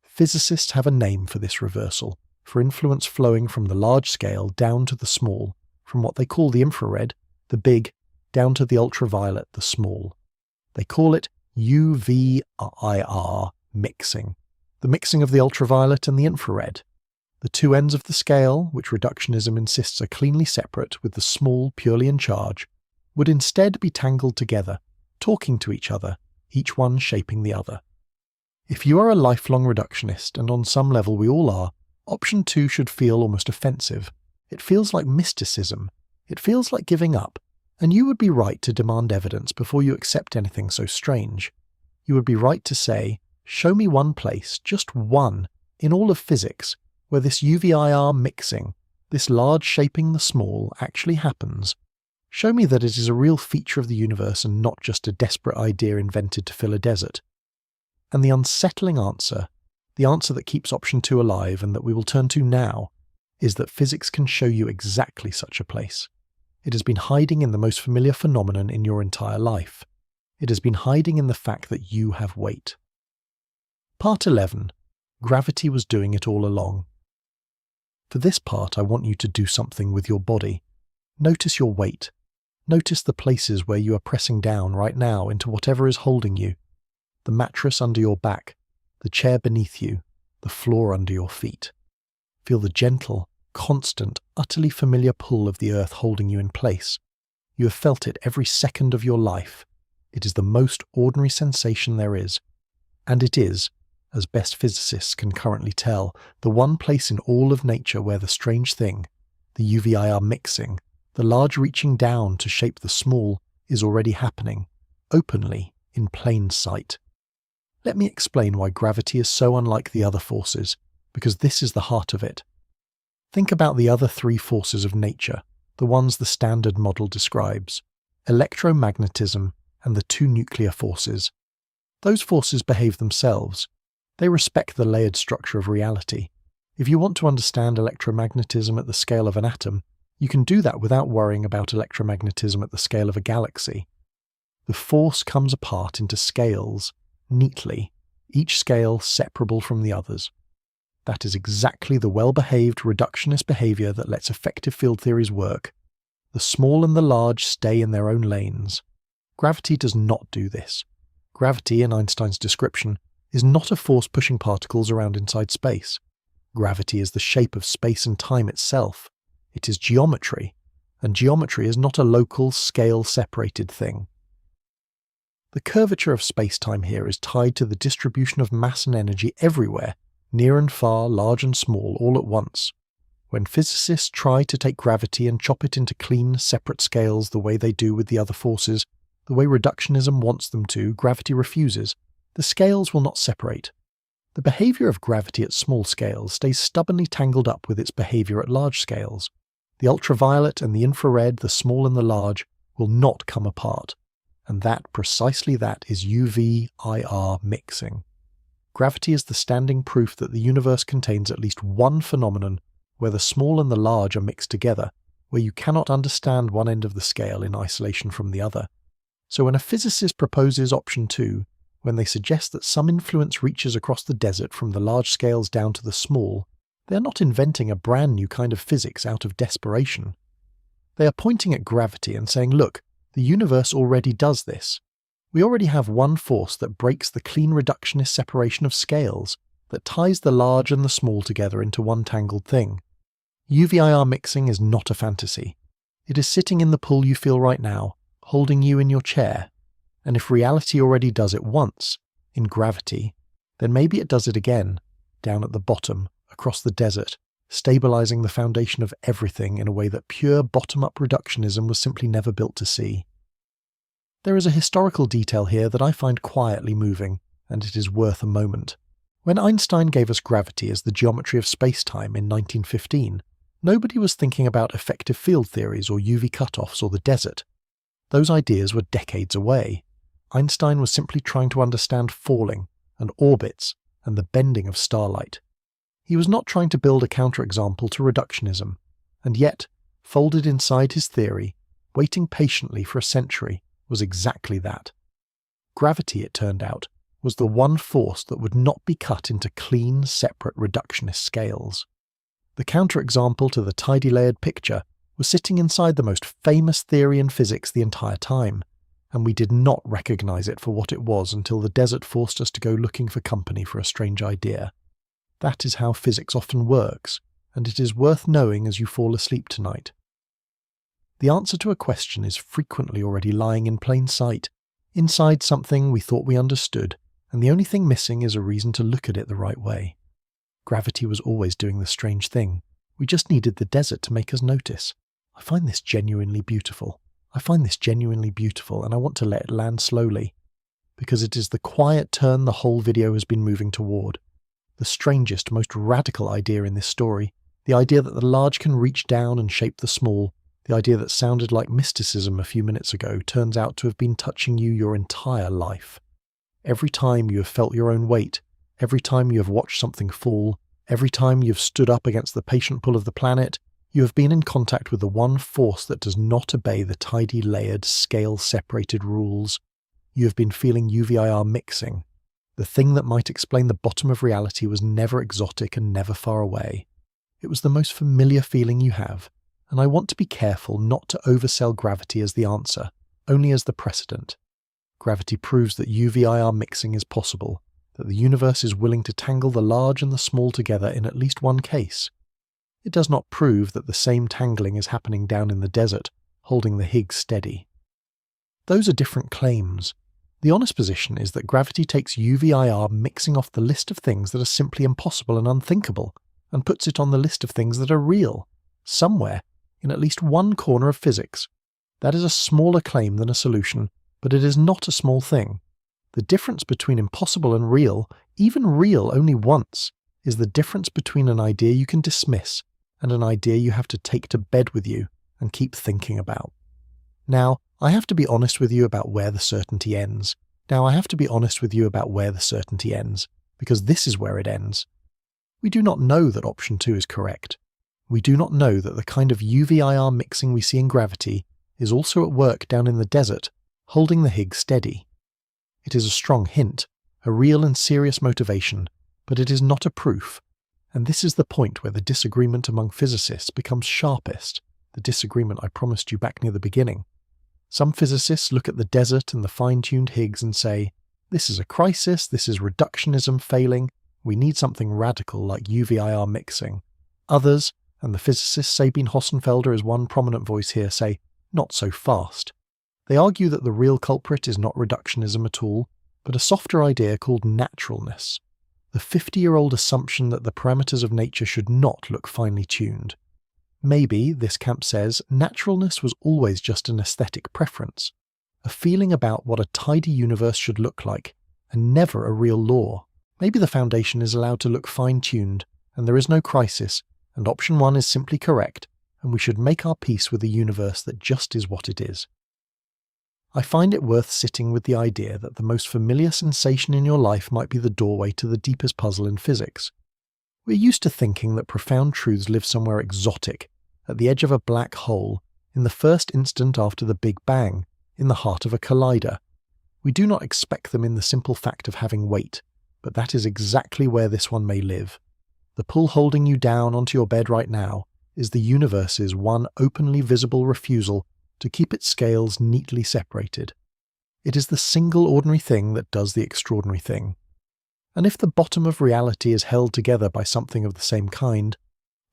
Physicists have a name for this reversal, for influence flowing from the large scale down to the small, from what they call the infrared, the big, down to the ultraviolet, the small. They call it UVIR mixing, the mixing of the ultraviolet and the infrared. The two ends of the scale, which reductionism insists are cleanly separate with the small purely in charge, would instead be tangled together, talking to each other, each one shaping the other. If you are a lifelong reductionist, and on some level we all are, option 2 should feel almost offensive. It feels like mysticism. It feels like giving up, and you would be right to demand evidence before you accept anything so strange. You would be right to say, show me one place, just one, in all of physics, where this UVIR mixing, this large shaping the small, actually happens. Show me that it is a real feature of the universe and not just a desperate idea invented to fill a desert. And the unsettling answer, the answer that keeps option 2 alive and that we will turn to now, is that physics can show you exactly such a place. It has been hiding in the most familiar phenomenon in your entire life. It has been hiding in the fact that you have weight. Part 11. Gravity was doing it all along. For this part, I want you to do something with your body. Notice your weight. Notice the places where you are pressing down right now into whatever is holding you. The mattress under your back, the chair beneath you, the floor under your feet. Feel the gentle, constant, utterly familiar pull of the earth holding you in place. You have felt it every second of your life. It is the most ordinary sensation there is, and it is, as best physicists can currently tell, the one place in all of nature where the strange thing, the UVIR mixing, the large reaching down to shape the small, is already happening, openly, in plain sight. Let me explain why gravity is so unlike the other forces, because this is the heart of it. Think about the other three forces of nature, the ones the Standard Model describes: electromagnetism and the two nuclear forces. Those forces behave themselves. They respect the layered structure of reality. If you want to understand electromagnetism at the scale of an atom, you can do that without worrying about electromagnetism at the scale of a galaxy. The force comes apart into scales, neatly, each scale separable from the others. That is exactly the well-behaved reductionist behavior that lets effective field theories work. The small and the large stay in their own lanes. Gravity does not do this. Gravity, in Einstein's description, is not a force pushing particles around inside space. Gravity is the shape of space and time itself. It is geometry, and geometry is not a local, scale-separated thing. The curvature of space-time here is tied to the distribution of mass and energy everywhere, near and far, large and small, all at once. When physicists try to take gravity and chop it into clean, separate scales the way they do with the other forces, the way reductionism wants them to, gravity refuses. The scales will not separate. The behavior of gravity at small scales stays stubbornly tangled up with its behavior at large scales. The ultraviolet and the infrared, the small and the large, will not come apart. And precisely that is UV-IR mixing. Gravity is the standing proof that the universe contains at least one phenomenon where the small and the large are mixed together, where you cannot understand one end of the scale in isolation from the other. So when a physicist proposes option 2, when they suggest that some influence reaches across the desert from the large scales down to the small, they are not inventing a brand new kind of physics out of desperation. They are pointing at gravity and saying, look, the universe already does this. We already have one force that breaks the clean reductionist separation of scales, that ties the large and the small together into one tangled thing. UVIR mixing is not a fantasy. It is sitting in the pull you feel right now, holding you in your chair. And if reality already does it once, in gravity, then maybe it does it again, down at the bottom, across the desert, stabilizing the foundation of everything in a way that pure bottom-up reductionism was simply never built to see. There is a historical detail here that I find quietly moving, and it is worth a moment. When Einstein gave us gravity as the geometry of space-time in 1915, nobody was thinking about effective field theories or UV cutoffs or the desert. Those ideas were decades away. Einstein was simply trying to understand falling, and orbits, and the bending of starlight. He was not trying to build a counterexample to reductionism, and yet, folded inside his theory, waiting patiently for a century, was exactly that. Gravity, it turned out, was the one force that would not be cut into clean, separate reductionist scales. The counterexample to the tidy layered picture was sitting inside the most famous theory in physics the entire time, and we did not recognize it for what it was until the desert forced us to go looking for company for a strange idea. That is how physics often works, and it is worth knowing as you fall asleep tonight. The answer to a question is frequently already lying in plain sight, inside something we thought we understood, and the only thing missing is a reason to look at it the right way. Gravity was always doing the strange thing. We just needed the desert to make us notice. I find this genuinely beautiful. And I want to let it land slowly, because it is the quiet turn the whole video has been moving toward. The strangest, most radical idea in this story, the idea that the large can reach down and shape the small, the idea that sounded like mysticism a few minutes ago, turns out to have been touching you your entire life. Every time you have felt your own weight, every time you have watched something fall, every time you have stood up against the patient pull of the planet, you have been in contact with the one force that does not obey the tidy layered, scale-separated rules. You have been feeling UVIR mixing. The thing that might explain the bottom of reality was never exotic and never far away. It was the most familiar feeling you have, and I want to be careful not to oversell gravity as the answer, only as the precedent. Gravity proves that UVIR mixing is possible, that the universe is willing to tangle the large and the small together in at least one case. It does not prove that the same tangling is happening down in the desert, holding the Higgs steady. Those are different claims. The honest position is that gravity takes UVIR mixing off the list of things that are simply impossible and unthinkable, and puts it on the list of things that are real, somewhere, in at least one corner of physics. That is a smaller claim than a solution, but it is not a small thing. The difference between impossible and real, even real only once, is the difference between an idea you can dismiss and an idea you have to take to bed with you and keep thinking about. Now, I have to be honest with you about where the certainty ends. Because this is where it ends. We do not know that option 2 is correct. We do not know that the kind of UVIR mixing we see in gravity is also at work down in the desert, holding the Higgs steady. It is a strong hint, a real and serious motivation, but it is not a proof. And this is the point where the disagreement among physicists becomes sharpest, the disagreement I promised you back near the beginning. Some physicists look at the desert and the fine-tuned Higgs and say, this is a crisis, this is reductionism failing, we need something radical like UVIR mixing. Others, and the physicist Sabine Hossenfelder is one prominent voice here, say, not so fast. They argue that the real culprit is not reductionism at all, but a softer idea called naturalness, the 50-year-old assumption that the parameters of nature should not look finely tuned. Maybe, this camp says, naturalness was always just an aesthetic preference, a feeling about what a tidy universe should look like, and never a real law. Maybe the foundation is allowed to look fine-tuned, and there is no crisis, and option 1 is simply correct, and we should make our peace with a universe that just is what it is. I find it worth sitting with the idea that the most familiar sensation in your life might be the doorway to the deepest puzzle in physics. We're used to thinking that profound truths live somewhere exotic, at the edge of a black hole, in the first instant after the Big Bang, in the heart of a collider. We do not expect them in the simple fact of having weight, but that is exactly where this one may live. The pull holding you down onto your bed right now is the universe's one openly visible refusal to keep its scales neatly separated. It is the single ordinary thing that does the extraordinary thing. And if the bottom of reality is held together by something of the same kind,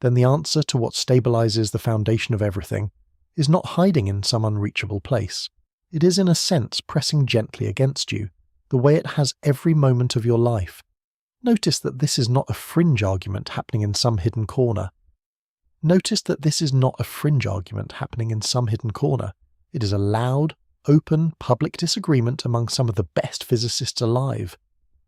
then the answer to what stabilizes the foundation of everything is not hiding in some unreachable place. It is in a sense pressing gently against you, the way it has every moment of your life. Notice that this is not a fringe argument happening in some hidden corner. It is a loud, open, public disagreement among some of the best physicists alive.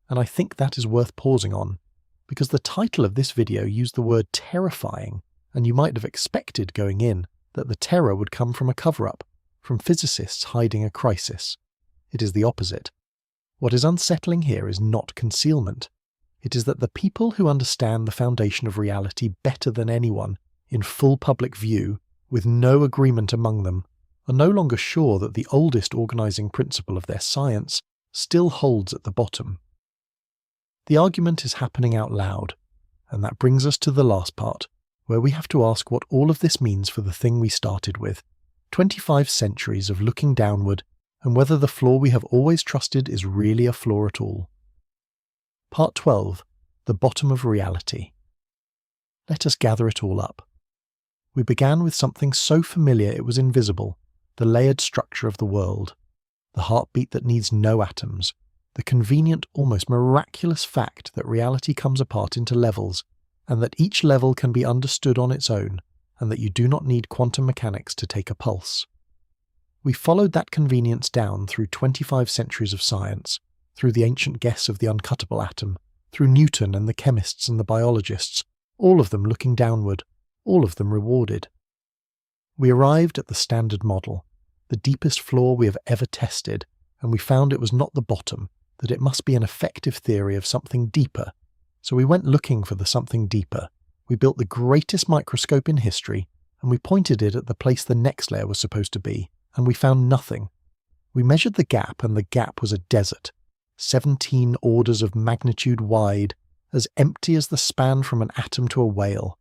And I think that is worth pausing on, because the title of this video used the word terrifying, and you might have expected going in that the terror would come from a cover-up, from physicists hiding a crisis. It is the opposite. What is unsettling here is not concealment. It is that the people who understand the foundation of reality better than anyone, in full public view, with no agreement among them, are no longer sure that the oldest organizing principle of their science still holds at the bottom. The argument is happening out loud, and that brings us to the last part, where we have to ask what all of this means for the thing we started with, 25 centuries of looking downward, and whether the flaw we have always trusted is really a flaw at all. Part 12. The Bottom of Reality. Let us gather it all up. We began with something so familiar it was invisible, the layered structure of the world, the heartbeat that needs no atoms, the convenient, almost miraculous fact that reality comes apart into levels, and that each level can be understood on its own, and that you do not need quantum mechanics to take a pulse. We followed that convenience down through 25 centuries of science, through the ancient guess of the uncuttable atom, through Newton and the chemists and the biologists, all of them looking downward, all of them rewarded. We arrived at the standard model, the deepest flaw we have ever tested, and we found it was not the bottom, that it must be an effective theory of something deeper. So we went looking for the something deeper. We built the greatest microscope in history, and we pointed it at the place the next layer was supposed to be, and we found nothing. We measured the gap, and the gap was a desert, 17 orders of magnitude wide, as empty as the span from an atom to a whale.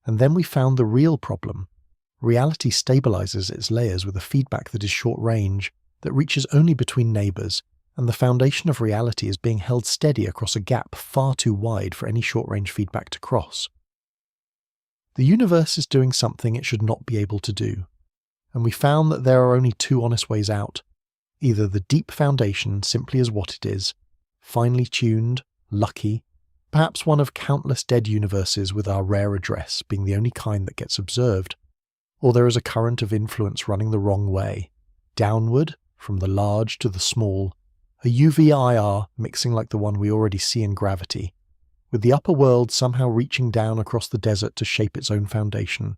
And then we found the real problem. Reality stabilizes its layers with a feedback that is short range, that reaches only between neighbors, and the foundation of reality is being held steady across a gap far too wide for any short-range feedback to cross. The universe is doing something it should not be able to do, and we found that there are only two honest ways out. Either the deep foundation simply is what it is, finely tuned, lucky, perhaps one of countless dead universes with our rare address being the only kind that gets observed, or there is a current of influence running the wrong way, downward, from the large to the small, a UVIR mixing like the one we already see in gravity, with the upper world somehow reaching down across the desert to shape its own foundation.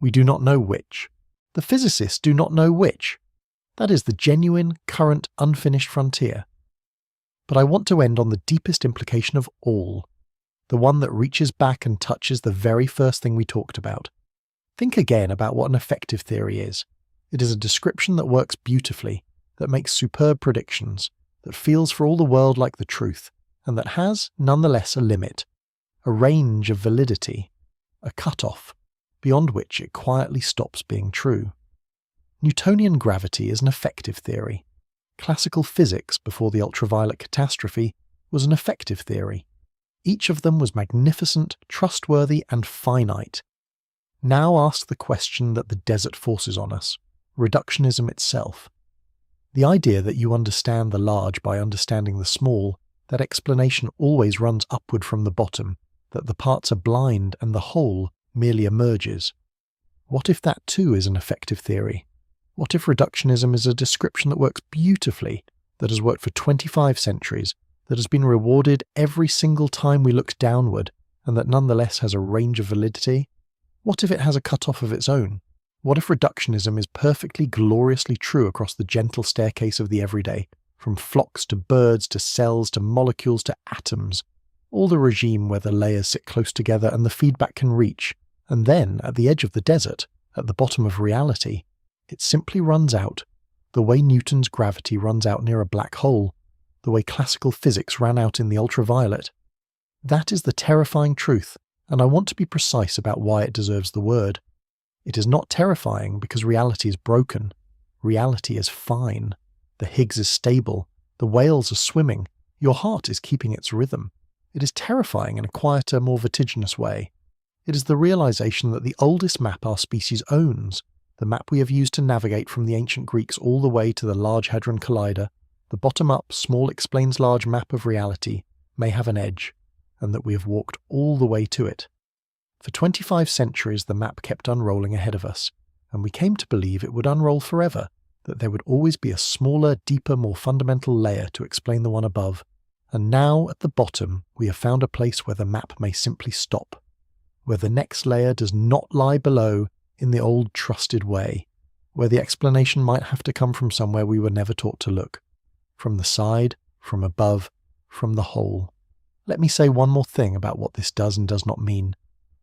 We do not know which. The physicists do not know which. That is the genuine, current, unfinished frontier. But I want to end on the deepest implication of all, the one that reaches back and touches the very first thing we talked about. Think again about what an effective theory is. It is a description that works beautifully, that makes superb predictions, that feels for all the world like the truth, and that has, nonetheless, a limit, a range of validity, a cutoff, beyond which it quietly stops being true. Newtonian gravity is an effective theory. Classical physics before the ultraviolet catastrophe was an effective theory. Each of them was magnificent, trustworthy, and finite. Now ask the question that the desert forces on us, reductionism itself. The idea that you understand the large by understanding the small, that explanation always runs upward from the bottom, that the parts are blind and the whole merely emerges. What if that too is an effective theory? What if reductionism is a description that works beautifully, that has worked for 25 centuries, that has been rewarded every single time we look downward, and that nonetheless has a range of validity? What if it has a cut-off of its own? What if reductionism is perfectly gloriously true across the gentle staircase of the everyday, from flocks to birds to cells to molecules to atoms, all the regime where the layers sit close together and the feedback can reach, and then, at the edge of the desert, at the bottom of reality, it simply runs out, the way Newton's gravity runs out near a black hole, the way classical physics ran out in the ultraviolet. That is the terrifying truth, and I want to be precise about why it deserves the word. It is not terrifying because reality is broken. Reality is fine. The Higgs is stable. The whales are swimming. Your heart is keeping its rhythm. It is terrifying in a quieter, more vertiginous way. It is the realization that the oldest map our species owns, the map we have used to navigate from the ancient Greeks all the way to the Large Hadron Collider, the bottom-up, small explains large map of reality, may have an edge, and that we have walked all the way to it. For 25 centuries the map kept unrolling ahead of us, and we came to believe it would unroll forever, that there would always be a smaller, deeper, more fundamental layer to explain the one above, and now at the bottom we have found a place where the map may simply stop, where the next layer does not lie below in the old trusted way, where the explanation might have to come from somewhere we were never taught to look, from the side, from above, from the whole. Let me say one more thing about what this does and does not mean,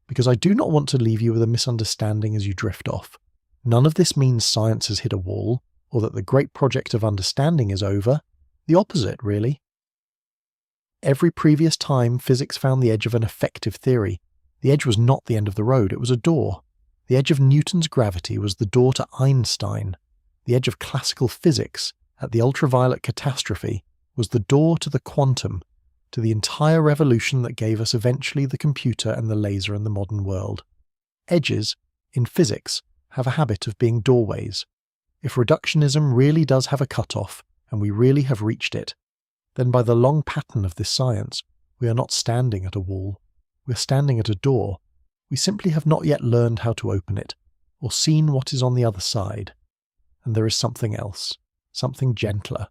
because I do not want to leave you with a misunderstanding as you drift off. None of this means science has hit a wall, or that the great project of understanding is over. The opposite, really. Every previous time physics found the edge of an effective theory, the edge was not the end of the road, it was a door. The edge of Newton's gravity was the door to Einstein. The edge of classical physics, at the ultraviolet catastrophe, was the door to the quantum, to the entire revolution that gave us eventually the computer and the laser in the modern world. Edges, in physics, have a habit of being doorways. If reductionism really does have a cut-off, and we really have reached it, then by the long pattern of this science, we are not standing at a wall. We are standing at a door. We simply have not yet learned how to open it, or seen what is on the other side. And there is something else, something gentler.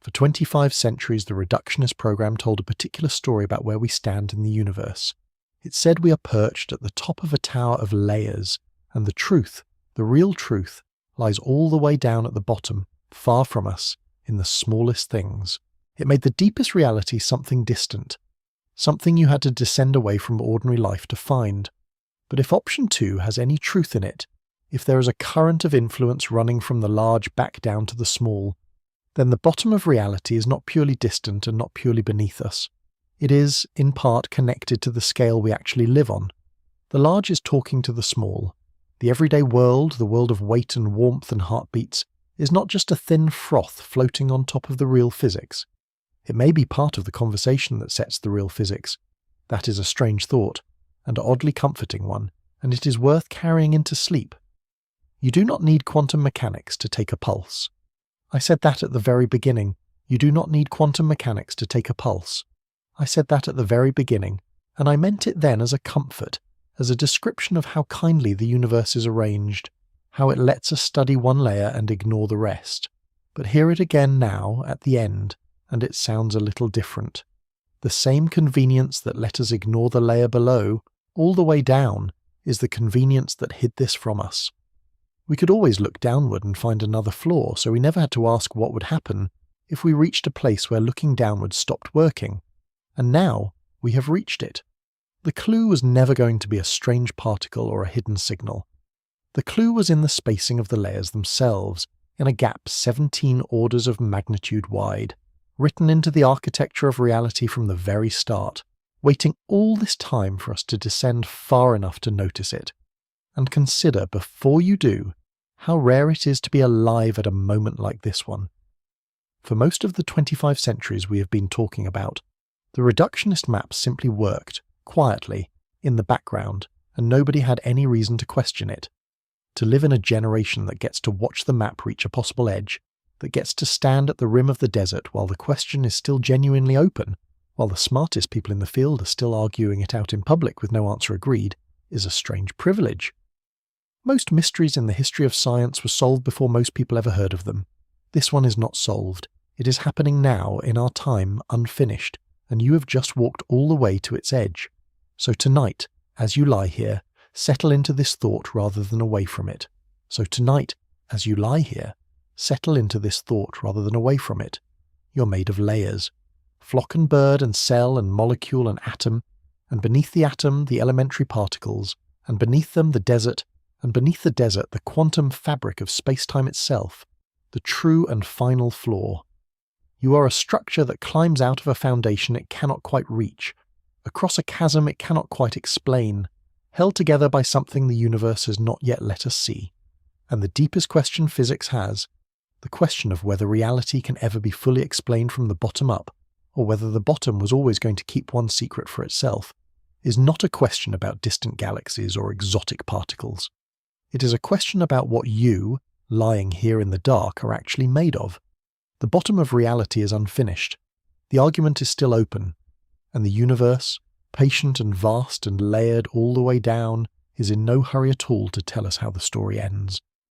For 25 centuries the reductionist program told a particular story about where we stand in the universe. It said we are perched at the top of a tower of layers, and the truth, the real truth, lies all the way down at the bottom, far from us, in the smallest things. It made the deepest reality something distant, something you had to descend away from ordinary life to find. But if option 2 has any truth in it, if there is a current of influence running from the large back down to the small, then the bottom of reality is not purely distant and not purely beneath us. It is, in part, connected to the scale we actually live on. The large is talking to the small. The everyday world, the world of weight and warmth and heartbeats, is not just a thin froth floating on top of the real physics. It may be part of the conversation that sets the real physics. That is a strange thought, and an oddly comforting one, and it is worth carrying into sleep. You do not need quantum mechanics to take a pulse. I said that at the very beginning. You do not need quantum mechanics to take a pulse. I said that at the very beginning, and I meant it then as a comfort, as a description of how kindly the universe is arranged, how it lets us study one layer and ignore the rest. But hear it again now, at the end, and it sounds a little different. The same convenience that let us ignore the layer below, all the way down, is the convenience that hid this from us. We could always look downward and find another floor, so we never had to ask what would happen if we reached a place where looking downward stopped working. And now we have reached it. The clue was never going to be a strange particle or a hidden signal. The clue was in the spacing of the layers themselves, in a gap 17 orders of magnitude wide, written into the architecture of reality from the very start, waiting all this time for us to descend far enough to notice it. And consider, before you do, how rare it is to be alive at a moment like this one. For most of the 25 centuries we have been talking about, the reductionist map simply worked, quietly, in the background, and nobody had any reason to question it. To live in a generation that gets to watch the map reach a possible edge, that gets to stand at the rim of the desert while the question is still genuinely open, while the smartest people in the field are still arguing it out in public with no answer agreed, is a strange privilege. Most mysteries in the history of science were solved before most people ever heard of them. This one is not solved. It is happening now, in our time, unfinished, and you have just walked all the way to its edge. So tonight, as you lie here, settle into this thought rather than away from it. So tonight, as you lie here, settle into this thought rather than away from it. You're made of layers. Flock and bird and cell and molecule and atom, and beneath the atom the elementary particles, and beneath them the desert, and beneath the desert the quantum fabric of space-time itself, the true and final floor. You are a structure that climbs out of a foundation it cannot quite reach, across a chasm it cannot quite explain, held together by something the universe has not yet let us see. And the deepest question physics has, the question of whether reality can ever be fully explained from the bottom up, or whether the bottom was always going to keep one secret for itself, is not a question about distant galaxies or exotic particles. It is a question about what you, lying here in the dark, are actually made of. The bottom of reality is unfinished. The argument is still open, and the universe, patient and vast and layered all the way down, is in no hurry at all to tell us how the story ends.